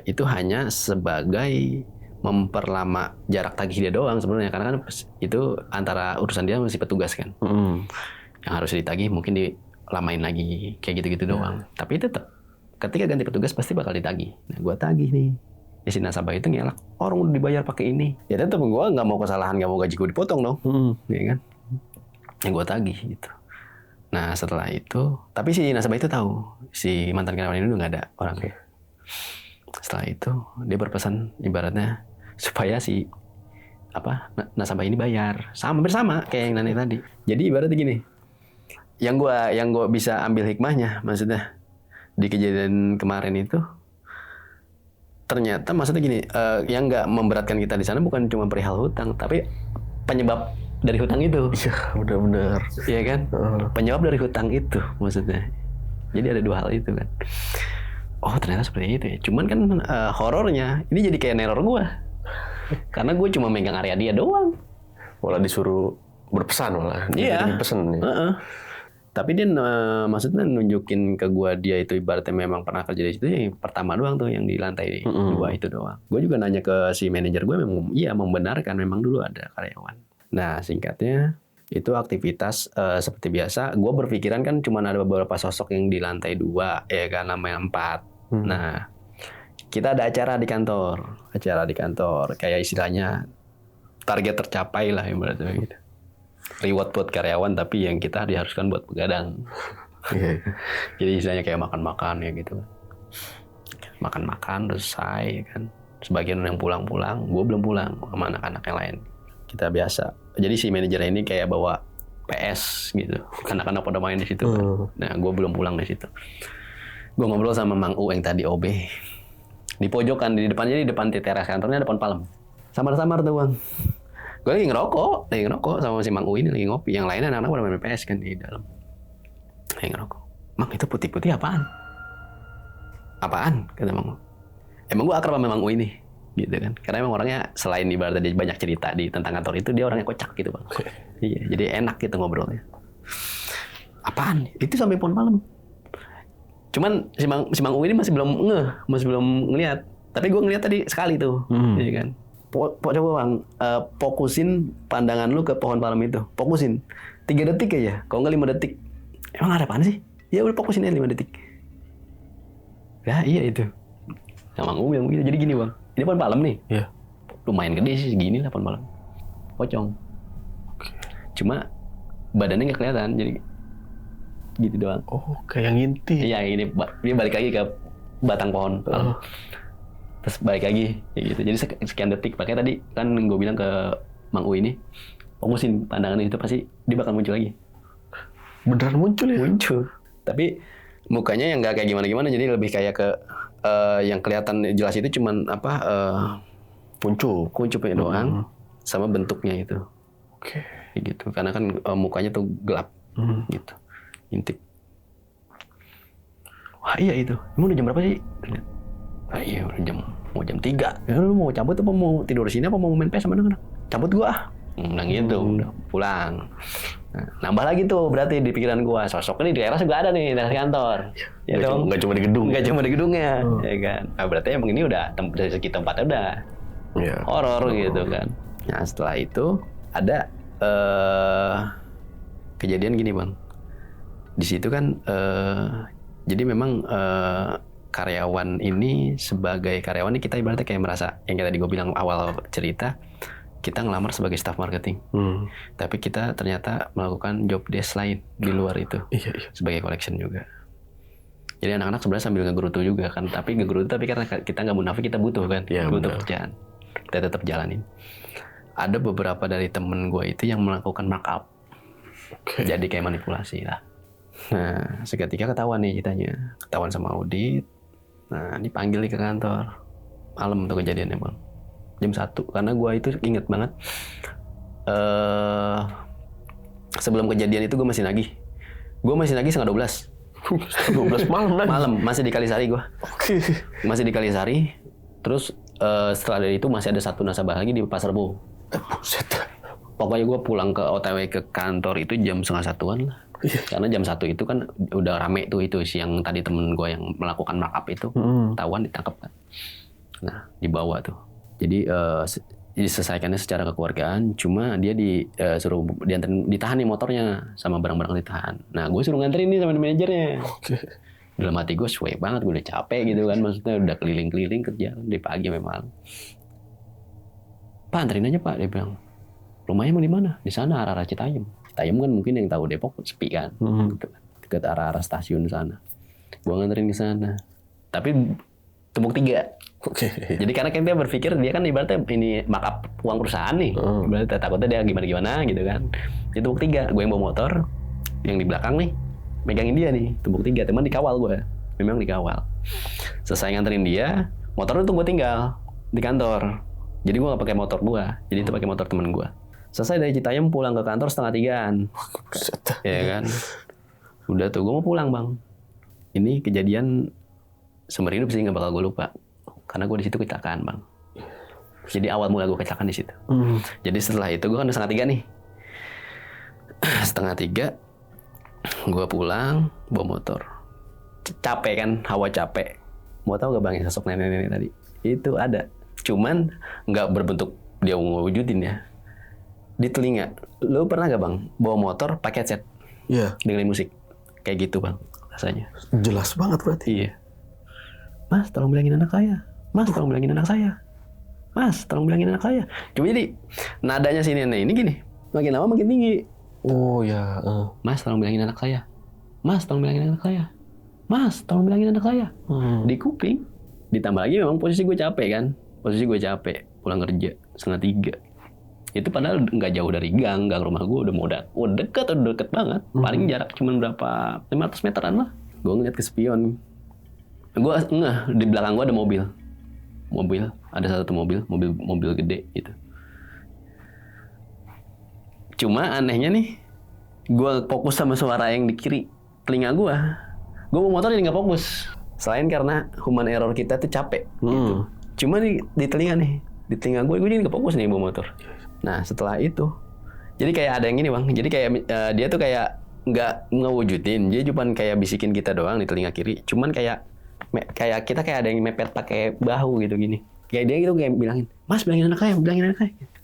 itu hanya sebagai memperlama jarak tagih dia doang sebenarnya, karena kan itu antara urusan dia masih petugas kan. Yang harus ditagih mungkin dilamain lagi kayak gitu-gitu doang. Tapi tetap ketika ganti petugas pasti bakal ditagih. Nah, gue tagih nih. Ya si nasabah itu ngelak, orang udah dibayar pakai ini. Ya tetap gue nggak mau kesalahan, nggak mau gaji gue dipotong dong. Ya kan? Yang gue tagih gitu. Nah setelah itu, tapi si nasabah itu tahu si mantan karyawan ini udah nggak ada orangnya. Setelah itu dia berpesan ibaratnya supaya si nasabah ini bayar hampir sama kayak yang nenek tadi. Jadi ibaratnya gini, yang gue bisa ambil hikmahnya, maksudnya di kejadian kemarin itu ternyata maksudnya gini, yang nggak memberatkan kita di sana bukan cuma perihal hutang, tapi penyebab dari hutang itu. Iya, benar-benar. Iya kan? Penyebab dari hutang itu maksudnya. Jadi ada 2 hal itu kan. Oh ternyata seperti itu ya. Cuman kan horornya ini jadi kayak neror gue. Karena gue cuma megang area dia doang. Malah disuruh berpesan malah. Iya. Pesen nih. Tapi dia maksudnya nunjukin ke gue dia itu ibaratnya memang pernah kerja di situ. Yang pertama doang tuh yang di lantai 2 itu doang. Gue juga nanya ke si manajer gue, memang iya membenarkan memang dulu ada karyawan. Nah singkatnya itu aktivitas seperti biasa. Gue berpikiran kan cuma ada beberapa sosok yang di lantai 2 ya kan, namanya 4. Nah kita ada acara di kantor kayak istilahnya target tercapai lah ibaratnya gitu. Reward buat karyawan tapi yang kita diharuskan buat begadang. Jadi istilahnya kayak makan-makan ya gitu. makan-makan, udah selesai ya kan. Sebagian yang pulang-pulang, gue belum pulang sama anak-anak yang lain. Kita biasa. Jadi si manajer ini kayak bawa PS gitu. Anak-anak pada main di situ kan. Nah, gue belum pulang di situ. Gue ngobrol sama Mang U yang tadi OB. Di pojokan, di depan teras kantornya depan Palem. Samar-samar tuh bang. Gue lagi ngerokok sama si Mang U ini lagi ngopi. Yang lainnya anak-anak pada main PS kan di dalam. Lagi ngerokok. Mang, itu putih-putih apaan? Apaan? Kata Mang U. Emang gue akrab sama Mang U ini, gitu kan? Karena emang orangnya selain ibaratnya dia banyak cerita tentang kantor itu, dia orangnya kocak gitu bang. Iya, jadi enak gitu ngobrolnya. Apaan? Itu sampai pohon palem. Cuman si Mang U ini masih belum ngelihat. Tapi gue ngelihat tadi sekali tuh, iya kan? Coba bang, fokusin pandangan lu ke pohon palem itu. Fokusin 3 detik aja, kalau nggak 5 detik. Emang ada apaan sih? Ya udah fokusin aja 5 detik. Ya iya itu. Nah, Mang U bilang begitu. Jadi gini bang, ini pohon palem nih. Iya. Lumayan gede sih, segini lah pohon palem. Pocong. Cuma badannya nggak kelihatan, jadi gitu doang. Oh, kayak ngintip. Iya, ini dia balik lagi ke batang pohon palem. Terus balik lagi, kayak gitu. Jadi sekian detik. Makanya tadi kan gue bilang ke Mang U ini, fokusin pandangan itu pasti dia bakal muncul lagi. Beneran muncul ya? Muncul. Tapi mukanya yang nggak kayak gimana-gimana, jadi lebih kayak ke yang kelihatan jelas itu cuman kuncupnya doang, sama bentuknya itu. Oke. Gitu. Karena kan mukanya tuh gelap, gitu. Intip. Wah iya itu. Emang udah jam berapa sih? Ah iya udah mau jam 3. Ya lu mau cabut apa mau tidur sini apa mau main PS sama anak-anak? Cabut gua. Nah gitu, udah pulang. Nah, nambah lagi tuh berarti di pikiran gua, sosoknya di daerah juga ada nih dari kantor. Ya dong. Nggak cuma di gedung. Nggak cuma di gedungnya, ya kan. Nah, berarti emang ini udah dari segi tempatnya udah horor gitu kan. Nah setelah itu ada kejadian gini bang. Di situ kan jadi memang karyawan ini sebagai karyawan ini kita ibaratnya kayak merasa yang tadi gue bilang awal cerita, kita ngelamar sebagai staff marketing. Tapi kita ternyata melakukan job desk lain di luar itu. Iya. Sebagai collection juga. Jadi anak-anak sebenarnya sambil ngegerutu juga kan. Tapi ngegerutu tapi karena kita nggak munafik, kita butuh kan. Ya, butuh kerjaan. Kita tetap jalanin. Ada beberapa dari temen gue itu yang melakukan markup. Jadi kayak manipulasi lah. Nah seketika ketahuan nih ceritanya. Ketahuan sama audit. Nah dipanggil nih ke kantor. Malam tuh kejadiannya bang. Jam 1, karena gue itu inget banget sebelum kejadian itu gue masih nagih setengah 12 malam masih di Kalisari gue. Masih di Kalisari. Terus setelah dari itu masih ada satu nasabah lagi di Pasar Rebo. Pokoknya gue pulang ke OTW ke kantor itu jam 12:30 lah. Karena jam 1 itu kan udah rame tuh itu siang tadi temen gue yang melakukan markup itu ketahuan ditangkap kan. Nah dibawa tuh. Jadi diselesaikannya secara kekeluargaan, cuma dia disuruh ditahan nih motornya sama barang-barang ditahan. Nah, gue suruh nganterin nih sama manajernya. Dalam hati gue suwe banget, gue udah capek gitu kan, maksudnya udah keliling-keliling kerja dari pagi sampai malam. Pak, anterin aja Pak, dia bilang. Rumahnya mau di mana? Di sana arah-arah Citayam. Citayam kan mungkin yang tahu Depok sepi kan, dekat arah-arah stasiun sana. Gue nganterin ke sana. Tapi tumbuk 3. Jadi karena kan dia berpikir dia kan ibaratnya ini markup uang perusahaan nih, ibaratnya takutnya dia gimana gitu kan. Dia tumbuk 3, gue yang bawa motor, yang di belakang nih megangin dia nih, tumbuk 3, teman dikawal gue, memang dikawal. Selesai nganterin dia, motornya tuh gue tinggal di kantor. Jadi gue nggak pakai motor gue, jadi itu pakai motor teman gue. Selesai dari Citayam pulang ke kantor 2:30, ya kan. Udah tuh gue mau pulang bang. Ini kejadian seumur hidup sih nggak bakal gue lupa. Karena gue di situ kecelakaan bang. Jadi awal mula gue kecelakaan di situ. Jadi setelah itu gue kan udah 2:30 nih. 2:30 gue pulang bawa motor. Capek kan, hawa capek. Mau tahu gak bang yang sosok nenek-nenek tadi? Itu ada. Cuman nggak berbentuk dia ngewujudin ya. Di telinga. Lo pernah gak bang bawa motor pakai headset? Iya. Dengerin musik. Kayak gitu bang rasanya. Jelas banget berarti. Iya. Mas, tolong bilangin anak saya. Mas, tolong bilangin anak saya. Mas, tolong bilangin anak saya. Cuma jadi nadanya si nenek ini gini. Makin lama makin tinggi. Oh ya. Mas, tolong bilangin anak saya. Mas, tolong bilangin anak saya. Mas, tolong bilangin anak saya. Di kuping Ditambah lagi memang posisi gue capek kan. Pulang kerja 2:30. Itu padahal nggak jauh dari gang rumah gue udah deket banget. Paling jarak cuma berapa 500 meteran lah. Gue ngeliat ke spion. Gue ngeh di belakang gue ada mobil. Ada satu mobil gede gitu. Cuma anehnya nih, gue fokus sama suara yang di kiri telinga gue bawa motor jadi nggak fokus. Selain karena human error kita tuh capek gitu. Cuma di telinga gue jadi nggak fokus nih bawa motor. Nah setelah itu, jadi kayak ada yang gini bang, jadi kayak dia tuh kayak nggak ngewujudin, dia cuma kayak bisikin kita doang di telinga kiri. Cuman kayak kita kayak ada yang mepet pakai bahu gitu gini. Kayak dia gitu kayak bilangin, Mas bilangin anak saya.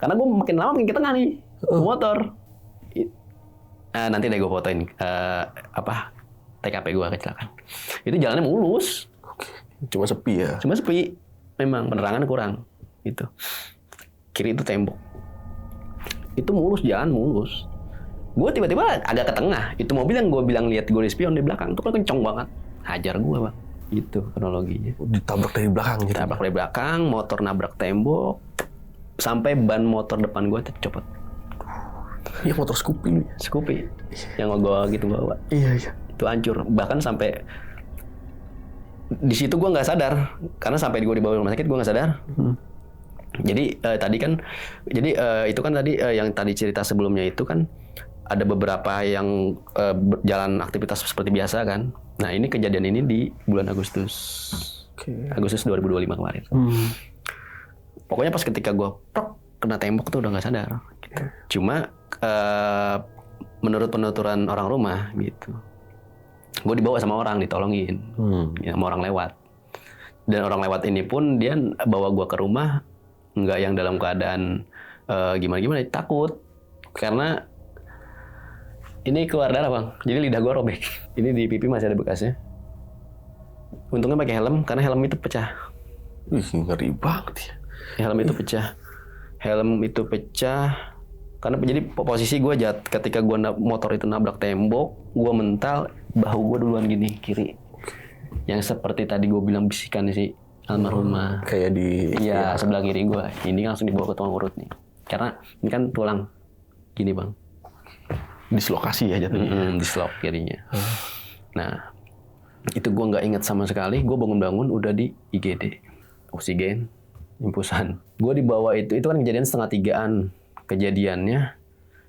Karena gue makin lama makin ke tengah nih, motor. Nanti deh gue fotoin TKP gue kecelakaan. Itu jalannya mulus. Cuma sepi ya? Cuma sepi. Memang penerangan kurang. Gitu. Kiri itu tembok. Itu jalan mulus. Gue tiba-tiba agak ke tengah. Itu mobil yang gue bilang lihat gue di spion di belakang. Itu kan kenceng banget. Hajar gue bang. Gitu kronologinya. Ditabrak dari belakang gitu? Ditabrak dari belakang, motor nabrak tembok. Sampai ban motor depan gue tercopot. Iya motor Scoopy. Yang gue gitu bawa. Iya. Itu hancur. Bahkan sampai di situ gue nggak sadar karena sampai gue dibawa rumah sakit gue nggak sadar. Jadi tadi kan, itu kan tadi yang tadi cerita sebelumnya itu kan ada beberapa yang jalan aktivitas seperti biasa kan. Nah ini kejadian ini di bulan Agustus. Agustus 2025 kemarin. Pokoknya pas ketika gue kena tembok tuh udah nggak sadar. Gitu. Cuma menurut penuturan orang rumah gitu, gue dibawa sama orang, ditolongin sama orang lewat. Dan orang lewat ini pun dia bawa gue ke rumah nggak yang dalam keadaan gimana takut karena ini keluar darah bang, jadi lidah gue robek. Ini di pipi masih ada bekasnya. Untungnya pakai helm karena helm itu pecah. Ngeri banget ya. Helm itu pecah karena jadi posisi gue ketika gue motor itu nabrak tembok, gue mental, bahu gue duluan gini kiri. Yang seperti tadi gue bilang bisikan si almarhumah. Kayak di... Iya, sebelah kiri gue. Ini langsung dibawa ke tulang urut nih. Karena ini kan tulang gini bang. Dislokasi ya jatuhnya. Dislok kirinya. Nah, itu gue nggak inget sama sekali. Gue bangun-bangun udah di IGD. Oksigen, impusan. Gue dibawa itu kan kejadian 2:30-an. Kejadiannya,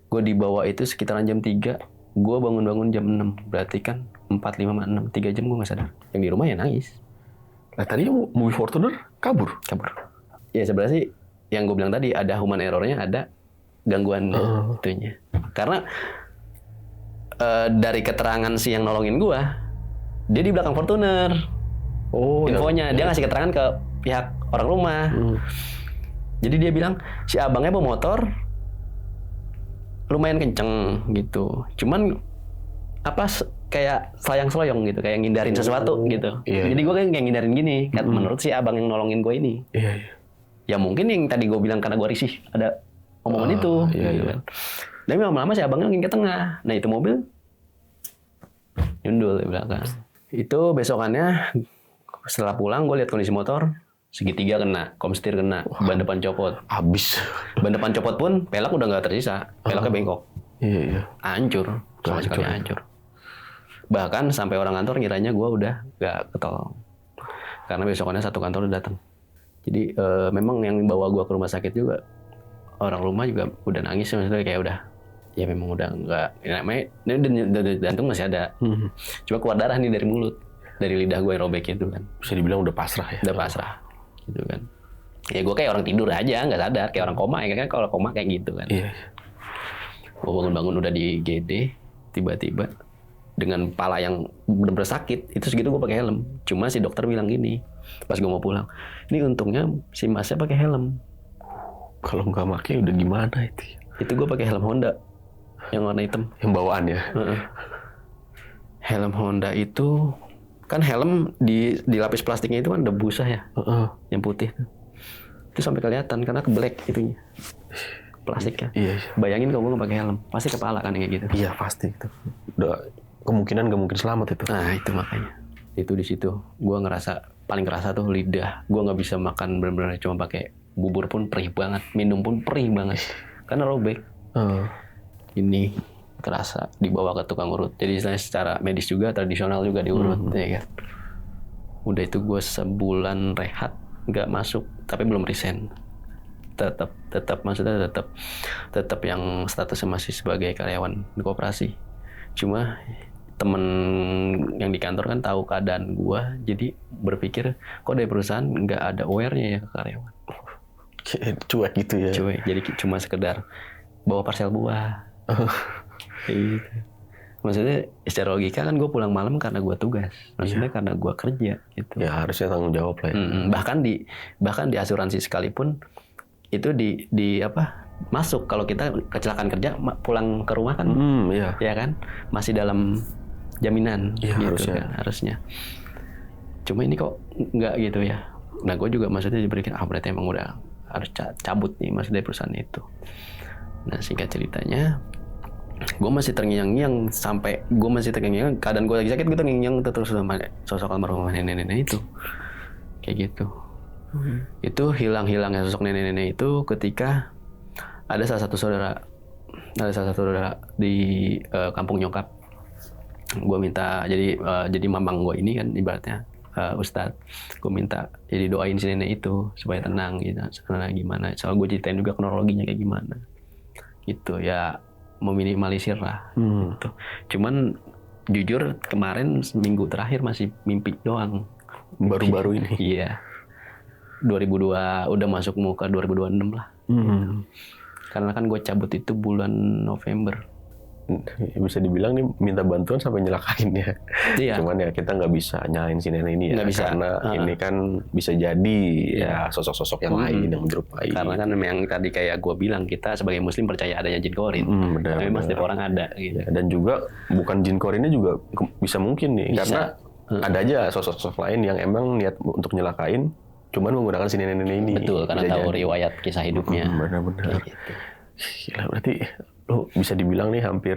gue dibawa itu sekitaran jam 3. Gue bangun-bangun jam 6. Berarti kan 4, 5, 6, 3 jam gue nggak sadar. Yang di rumah ya nangis. Nah tadi mobil Fortuner kabur. Ya sebenarnya sih yang gue bilang tadi ada human error-nya, ada gangguan itunya. Karena dari keterangan si yang nolongin gue, dia di belakang Fortuner. Infonya dia ngasih keterangan ke pihak orang rumah. Jadi dia bilang si abangnya bawa motor lumayan kenceng gitu. Cuman kayak selayang-seloyong gitu, kayak ngindarin sesuatu gitu. Jadi gue kayak ngindarin gini, kan menurut si abang yang nolongin gue ini. Ya mungkin yang tadi gue bilang karena gue risih ada omongan itu. Gitu kan. Dan lama-lama si abangnya makin ke tengah. Nah itu mobil nyundul di belakang. Itu besokannya setelah pulang gue lihat kondisi motor, segitiga kena, komsetir kena, ban depan copot. Habis. Ban depan copot pun pelak udah nggak tersisa, pelaknya bengkok. Hancur, sama sekali hancur. Bahkan sampai orang kantor ngiranya gue udah nggak ketolong. Karena besokannya satu kantor udah datang. Jadi memang yang bawa gue ke rumah sakit juga orang rumah juga udah nangis, maksudnya kayak udah ya memang udah nggak, namanya ini jantung masih ada, cuma keluar darah nih dari mulut, dari lidah gue yang robek itu kan. Bisa dibilang udah pasrah ya? Udah pasrah, gitu kan. Ya gue kayak orang tidur aja, nggak sadar, kayak orang koma ya kan, kalau koma kayak gitu kan. Gue bangun-bangun udah di GD, tiba-tiba dengan pala yang bener-bener sakit, itu segitu gue pakai helm. Cuma si dokter bilang gini, pas gue mau pulang, ini untungnya si masnya pakai helm. Kalau nggak pakai udah gimana itu? Itu gue pakai helm Honda yang warna hitam. Yang bawaan ya? Helm Honda itu kan helm di lapis plastiknya itu kan ada busa ya, yang putih. Itu sampai kelihatan karena ke black itunya plastiknya. Bayangin kalau gue nggak pakai helm, pasti kepala kan kayak gitu. Iya pasti itu. Udah kemungkinan nggak mungkin selamat itu. Nah itu makanya. Itu di situ gue ngerasa paling kerasa tuh lidah. Gue nggak bisa makan benar-benar cuma pakai bubur pun perih banget, minum pun perih banget karena robek. Ini kerasa dibawa ke tukang urut. Jadi secara medis juga, tradisional juga diurut, ya kan. Udah itu gue sebulan rehat, nggak masuk, tapi belum resign. Tetap maksudnya tetap yang statusnya masih sebagai karyawan di koperasi. Cuma temen yang di kantor kan tahu keadaan gue, jadi berpikir kok dari perusahaan nggak ada aware-nya ya ke karyawan. Cuek gitu ya. Cuek, jadi cuma sekedar bawa parcel buah. Gitu. Maksudnya secara logika kan gue pulang malam karena gue tugas, maksudnya karena gue kerja gitu. Ya harusnya tanggung jawab lah ya. Bahkan di asuransi sekalipun itu di apa masuk kalau kita kecelakaan kerja pulang ke rumah kan, ya kan masih dalam jaminan ya, gitu harusnya. Cuma ini kok nggak gitu ya. Nah gue juga maksudnya diberikan berarti emang udah harus cabut nih maksudnya dari perusahaan itu. Nah singkat ceritanya gue masih terngiang-ngiang sampai gue masih terngiang-ngiang keadaan gue lagi sakit, gue terngiang-ngiang terus sama sosok almarhumah nenek-nenek itu kayak gitu. Itu hilangnya sosok nenek-nenek itu ketika ada salah satu saudara di kampung nyokap gue minta jadi mamang gue ini kan ibaratnya Ustadz, gue minta jadi doain si nenek itu supaya tenang gitu. Karena gimana soal gue ceritain juga kronologinya kayak gimana gitu ya, meminimalisir lah gitu. Cuman jujur kemarin seminggu terakhir masih mimpi doang. Baru-baru ini. Iya. 2002 udah masuk muka 2026 lah. Gitu. Karena kan gue cabut itu bulan November. Bisa dibilang nih minta bantuan sampai nyelakain ya. Iya. Cuman ya kita nggak bisa nyalain si nenek ini ya. Nggak bisa. Karena ini kan bisa jadi ya sosok-sosok yang lain yang menyerupai. Karena kan memang tadi kayak gue bilang kita sebagai muslim percaya adanya jin korin. Memang setiap orang ada gitu. Ya, dan juga bukan jin korinnya juga bisa mungkin nih. Karena ada aja sosok-sosok lain yang emang niat untuk nyelakain cuman menggunakan si nenek-nenek ini. Betul, karena tahu riwayat kisah hidupnya. Benar-benar. Gitu. Gila, berarti lo bisa dibilang nih hampir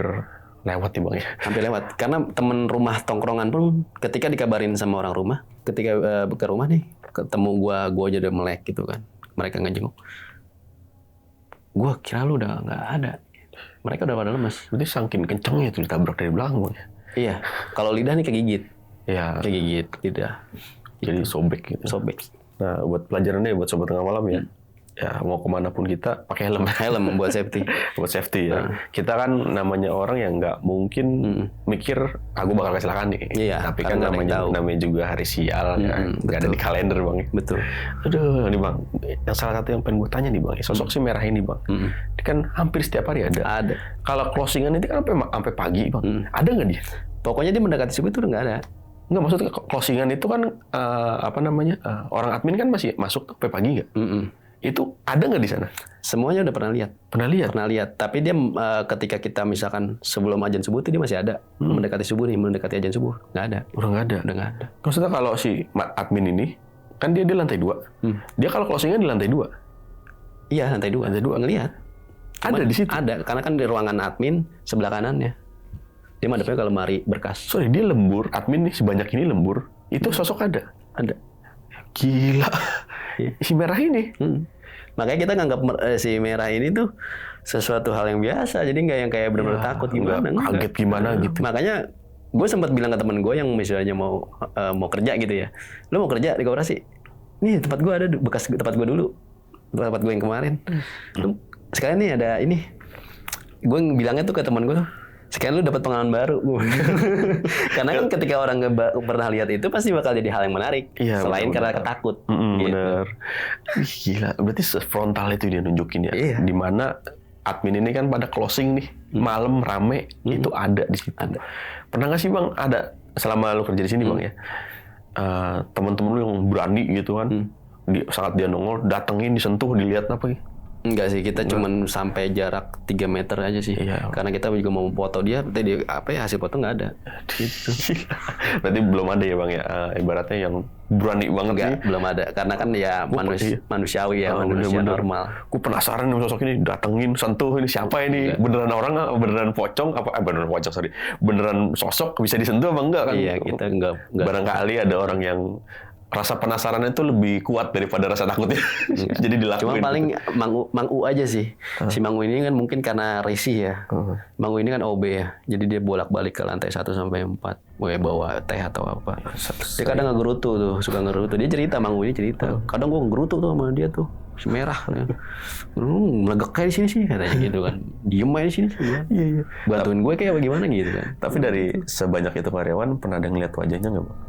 lewat nih Bang ya. Hampir lewat. Karena temen rumah tongkrongan pun ketika dikabarin sama orang rumah, ketika ke rumah nih, ketemu gua aja udah melek gitu kan. Mereka nggak jenguk. Gua kira lu udah nggak ada. Mereka udah pada lemes. Berarti saking kencengnya itu ditabrak dari belakang Bang ya. Iya. Kalau lidah nih kegigit. Iya. Kegigit lidah. Jadi sobek gitu. Sobek. Nah, buat pelajarannya buat sobat tengah malam ya. Ya mau kemana pun kita pakai helm. Helm buat safety. Buat safety ya. Kita kan namanya orang yang nggak mungkin mikir aku bakal kecelakaan nih. Iya, tapi kan namanya juga hari sial ya. Nggak ada di kalender Bang. Betul. Aduh nih Bang. Yang salah satu yang pengen gue tanya nih Bang. Sosok si merah ini Bang. Ini kan hampir setiap hari ada. Ada. Kalau closingan itu kan sampai pagi Bang. Ada nggak dia? Pokoknya dia mendekati subuh itu udah nggak ada. Nggak, maksudnya closingan itu kan orang admin kan masih masuk sampai pagi nggak? Itu ada nggak di sana? Semuanya udah pernah lihat. Pernah lihat. Tapi dia ketika kita misalkan sebelum azan subuh itu dia masih ada. Mendekati subuh nih, mendekati azan subuh nggak ada. Udah nggak ada. Udah nggak ada. Maksudnya kalau si admin ini kan dia di lantai 2. Dia kalau closingan di lantai 2. Iya, lantai 2. Lantai 2 ngelihat. Ada di situ. Ada, karena kan di ruangan admin sebelah kanannya. Dia madepnya ke lemari berkas. Sorry, dia lembur. Admin nih sebanyak ini lembur. Itu sosok ada. Ada. Gila. Si merah ini. Makanya kita nganggap si merah ini tuh sesuatu hal yang biasa. Jadi nggak yang kayak benar-benar takut gimana. Kaget gimana gitu. Makanya gue sempat bilang ke temen gue yang misalnya mau kerja gitu ya. Lu mau kerja di koperasi? Nih tempat gue ada bekas tempat gue dulu. Tempat gue yang kemarin. Lu sekalian nih ada ini. Gue bilangnya tuh ke temen gue tuh. Sekarang lu dapat pengalaman baru. Karena kan ketika orang nggak pernah lihat itu pasti bakal jadi hal yang menarik. Iya, selain karena ketakut. Gitu. Bener. Gila, berarti frontal itu dia nunjukin ya. Iya. Dimana admin ini kan pada closing nih, malam rame, itu ada di situ. Ada. Pernah nggak sih Bang, ada selama lu kerja di sini Bang ya, teman-teman lu yang berani gitu kan, saat dia nongol, datengin, disentuh, dilihat apa gitu? Enggak sih, kita cuman sampai jarak 3 meter aja sih. Iya. Karena kita juga mau foto dia, tadi hasil foto nggak ada. Gitu. Berarti belum ada ya Bang ya, ibaratnya yang berani banget Enggak, nih. Belum ada. Karena kan ya manusiawi ya, manusia normal. Gue penasaran nih sosok ini, datengin, sentuh, ini siapa ini? Enggak. Beneran orang nggak? Beneran pocong? Beneran pocong, sorry. Beneran sosok bisa disentuh apa enggak kan? Iya, kita enggak. Barangkali ada orang yang rasa penasarannya itu lebih kuat daripada rasa takutnya. Jadi dilakuin. Cuma paling Mang U aja sih. Si Mang U ini kan mungkin karena risih ya. Mang U ini kan OB ya. Jadi dia bolak-balik ke lantai 1 sampai 4. Bawa teh atau apa. Dia kadang ngegerutu tuh, suka ngegerutu. Dia cerita, Mang U ini cerita. Kadang gua ngegerutu tuh sama dia tuh. Si merah. Melegak kayak di sini sih katanya gitu kan. Diem aja di sini sih. Iya. Bantuin gue kayak bagaimana gitu kan. Tapi dari sebanyak itu karyawan pernah ada ngeliat wajahnya nggak, Bang?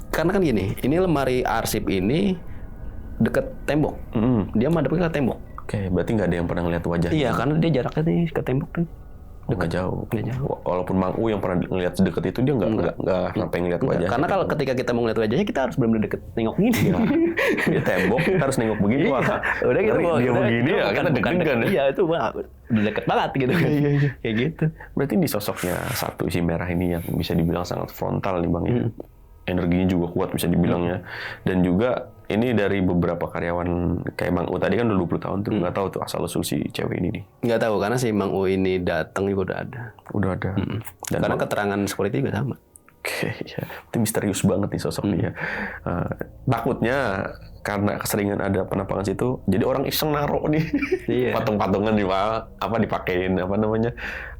Karena kan gini, ini lemari arsip ini deket tembok. Dia madepnya ke tembok. Oke, berarti nggak ada yang pernah ngeliat wajahnya. Iya, karena dia jaraknya nih ke tembok kan. Nggak jauh. Walaupun Mang U yang pernah ngeliat sedekat itu, dia nggak sampai ngeliat wajahnya. Karena kalau ketika kita mau ngeliat wajahnya, kita harus benar-benar deket nengok gini. Dia tembok, kita harus nengok begini. Udah gitu. Dia begini ya, kita deg-degan. Iya, itu udah deket banget gitu. Iya. Kayak gitu. Berarti di sosoknya satu si merah ini yang bisa dibilang sangat frontal nih Bang ya. Energinya juga kuat bisa dibilangnya. Dan juga ini dari beberapa karyawan kayak Mang U tadi kan udah 20 tahun tuh. Nggak tahu tuh asal-usul si cewek ini nih. Nggak tahu, karena si Mang U ini datang juga udah ada. Udah ada. Dan karena keterangan security juga sama. Oke, ya. Itu misterius banget nih sosok dia. Takutnya karena keseringan ada penampakan situ, jadi orang iseng naruh nih patung-patungan di apa dipakein apa namanya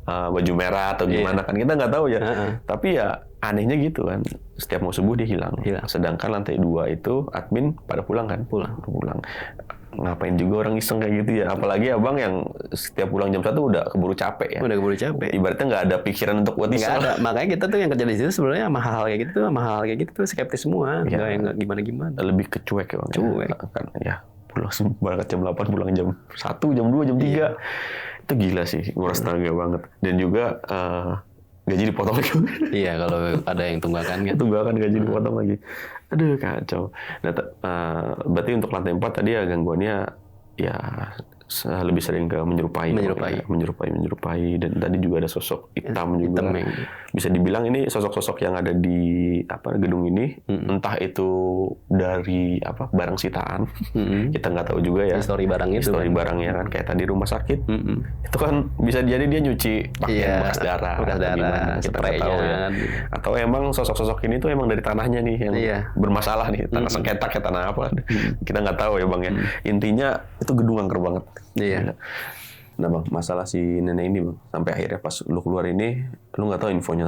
baju merah atau gimana kan kita nggak tahu ya. Tapi ya anehnya gitu kan, setiap mau subuh dia hilang. Sedangkan lantai 2 itu admin pada pulang kan? Pulang. Ngapain juga orang iseng kayak gitu ya, apalagi abang yang setiap pulang jam 1 udah keburu capek ya. Udah keburu capek. Ibaratnya nggak ada pikiran untuk buat iseng. Nggak ada, makanya kita tuh yang kerja di situ sebenarnya sama hal kayak gitu tuh skeptis semua, nggak gimana-gimana. Lebih ke cuek ya bang. Cuek. Kan ya pulang berangkat jam 8, pulang jam 1, jam 2, jam 3. Itu gila sih, nguras tenaga banget. Dan juga gaji dipotong lagi. Iya, kalau ada yang tunggakan kan. Tunggakan gaji dipotong lagi. Aduh kacau. Nah, berarti untuk lantai 4 tadi ya gangguannya ya lebih sering ke menyerupai, dan tadi juga ada sosok hitam juga. Bisa dibilang ini sosok-sosok yang ada di gedung ini, entah itu dari barang sitaan, kita nggak tahu juga ya. Histori barangnya kan kayak tadi rumah sakit, itu kan bisa jadi dia nyuci pakaian bekas darah, kita nggak tahu ya. Atau emang sosok-sosok ini tuh emang dari tanahnya nih yang bermasalah nih, tanah sengketa kayak tanah apa, kita nggak tahu ya bang ya. Intinya itu gedung angker banget. Iya. Nah bang, masalah si nenek ini bang, sampai akhirnya pas lu keluar ini, lu nggak tahu infonya,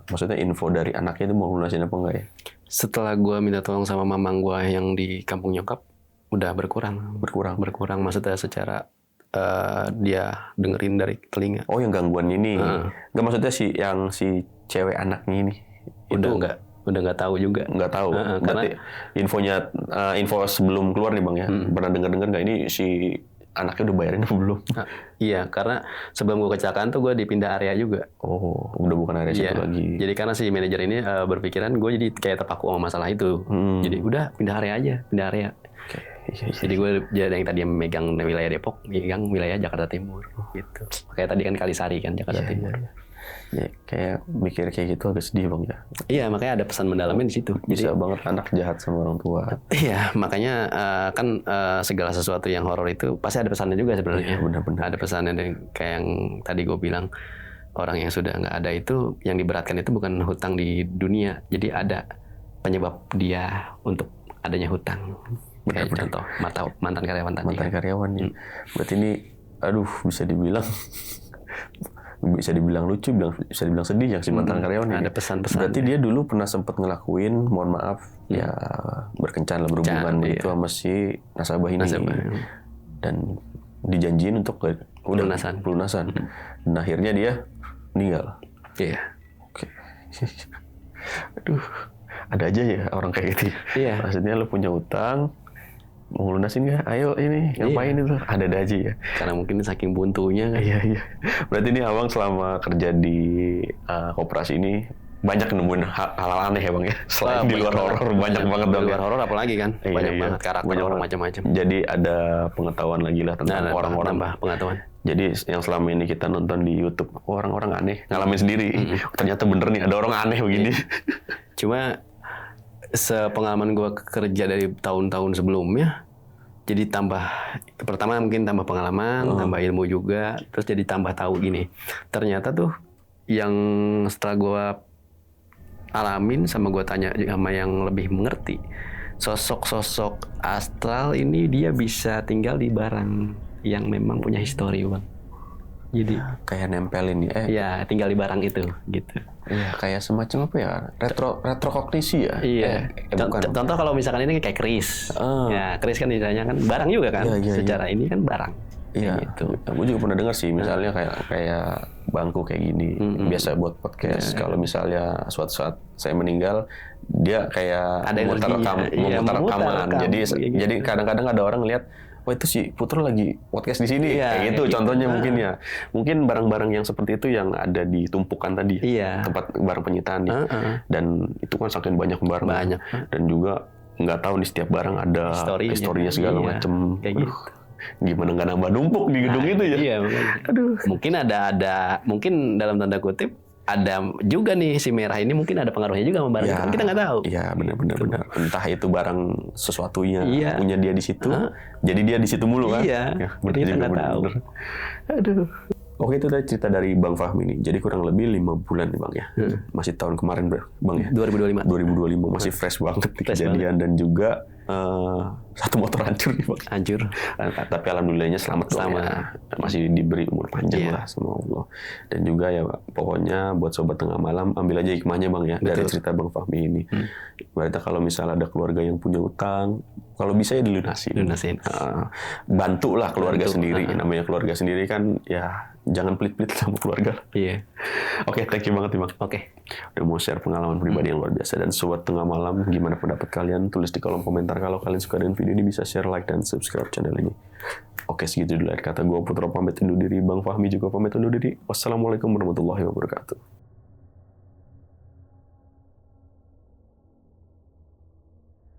maksudnya info dari anaknya itu mau lunasin apa enggak ya? Setelah gue minta tolong sama mamang gue yang di kampung nyokap, udah berkurang. Maksudnya secara dia dengerin dari telinga. Oh yang gangguan ini, nggak maksudnya si cewek anaknya ini? Udah nggak tahu juga. Nggak tahu. Berarti info sebelum keluar nih bang ya, pernah dengar nggak ini si anaknya udah bayarin apa belum? Iya, karena sebelum gue kecelakaan tuh gue dipindah area juga. Oh, udah bukan area situ lagi. Jadi karena si manajer ini berpikiran gue jadi kayak terpaku sama masalah itu. Jadi udah pindah area. Okay. Jadi gue jadi yang tadi megang wilayah Depok, megang wilayah Jakarta Timur gitu. Kayak tadi kan Kalisari kan Jakarta Timur. Ya, kayak mikir kayak gitu agak sedih bang ya. Iya, makanya ada pesan mendalamnya di situ. Bisa banget anak jahat sama orang tua. Iya, makanya kan segala sesuatu yang horor itu pasti ada pesannya juga sebenarnya. Iya, benar-benar. Ada pesannya, dan kayak yang tadi gue bilang, orang yang sudah nggak ada itu, yang diberatkan itu bukan hutang di dunia. Jadi ada penyebab dia untuk adanya hutang. Kayak contoh mantan karyawan tadi. Mantan karyawan ya. Berarti ini, bisa dibilang lucu, bisa dibilang sedih yang si mantan karyawan ini. Ada pesan-pesan. Berarti dia dulu pernah sempat ngelakuin, mohon maaf, ya berkencan lah, berhubungan begitu sama si nasabah ini. Dan dijanjiin untuk pelunasan. Dan akhirnya dia meninggal. Iya. Oke. Aduh, ada aja ya orang kayak gitu. Iya. Maksudnya lo punya utang, mau lunasin nggak? Ayo ini ngapain itu? Ada aja ya. Karena mungkin saking buntunya kan. Iya. Berarti ini abang selama kerja di koperasi ini banyak nemuin hal-hal aneh ya bang ya. Selain di luar horor banyak banget dong. Di luar horor apalagi kan. Banyak banget karakter orang macam-macam. Jadi ada pengetahuan lagi lah tentang orang-orang. Tambah pengetahuan. Jadi yang selama ini kita nonton di YouTube, orang-orang aneh ngalamin sendiri. Ternyata bener nih ada orang aneh begini. Cuma sepengalaman gue kerja dari tahun-tahun sebelumnya, jadi pertama mungkin tambah pengalaman, tambah ilmu juga, terus jadi tambah tahu gini. Ternyata tuh yang setelah gue alamin sama gue tanya sama yang lebih mengerti, sosok-sosok astral ini dia bisa tinggal di barang yang memang punya histori, Bang. Jadi Kayak nempelin ya. ya tinggal di barang itu gitu. Iya, kayak semacam apa ya? Retrokognisi ya? Iya. Bukan. Contoh kalau misalkan ini kayak keris. Ya, keris kan misalnya kan barang juga kan. Iya, Secara ini kan barang. Iya, Gitu. gue juga pernah dengar sih, misalnya kayak bangku kayak gini, biasa buat podcast. Kalau misalnya suatu saat saya meninggal, dia kayak Ada memutar energinya. Iya, memutar memutar rekaman. rekam, Jadi kayak gitu. jadi kadang-kadang ada orang lihat, wah itu si Putra lagi podcast di sini, Iya, kayak gitu. kayak Contohnya gitu. mungkin ya, mungkin barang-barang yang seperti itu yang ada di tumpukan tadi, Iya. tempat barang penyitaan nih. Dan itu kan saking banyak barang, Banyak. dan juga nggak tahu di setiap barang ada historinya segala Iya, macem. kayak Aduh, gitu. gimana nggak nambah numpuk di gedung itu ya? Iya, makanya. Mungkin mungkin dalam tanda kutip ada juga nih si merah ini mungkin ada pengaruhnya juga sama barang itu kan kita nggak tahu. Iya, benar. Entah itu barang sesuatunya Iya. punya dia di situ, jadi dia di situ mulu kan? Iya, Ya, jadi kita nggak tahu. benar. Aduh. Oke, itu tadi cerita dari Bang Fahmi nih. Jadi kurang lebih 5 bulan nih Bang ya. Masih tahun kemarin Bang ya. 2025. 2025 masih fresh banget nih Fresh kejadian dan juga satu motor hancur nih Bang. Hancur. Tapi alhamdulillahnya selamat Bang, Selamat. ya. Masih diberi umur panjang Iya. lah sama Allah. Dan juga ya pokoknya buat sobat tengah malam ambil aja hikmahnya Bang ya dari cerita Bang Fahmi ini. Berarti kalau misalnya ada keluarga yang punya utang, kalau bisa ya dilunasin. Lunasin. Bantulah keluarga sendiri. Namanya keluarga sendiri kan ya jangan pelit-pelit sama keluarga. Iya. Oke, thank you banget nih Bang. Oke. Udah mau share pengalaman pribadi yang luar biasa. Dan sobat tengah malam, gimana pendapat kalian? Tulis di kolom komentar. Kalau kalian suka dengan video ini, bisa share, like, dan subscribe channel ini. Oke, segitu dulu akhir kata gue. Putra pamit undur diri. Bang Fahmi juga pamit undur diri. Wassalamualaikum warahmatullahi wabarakatuh.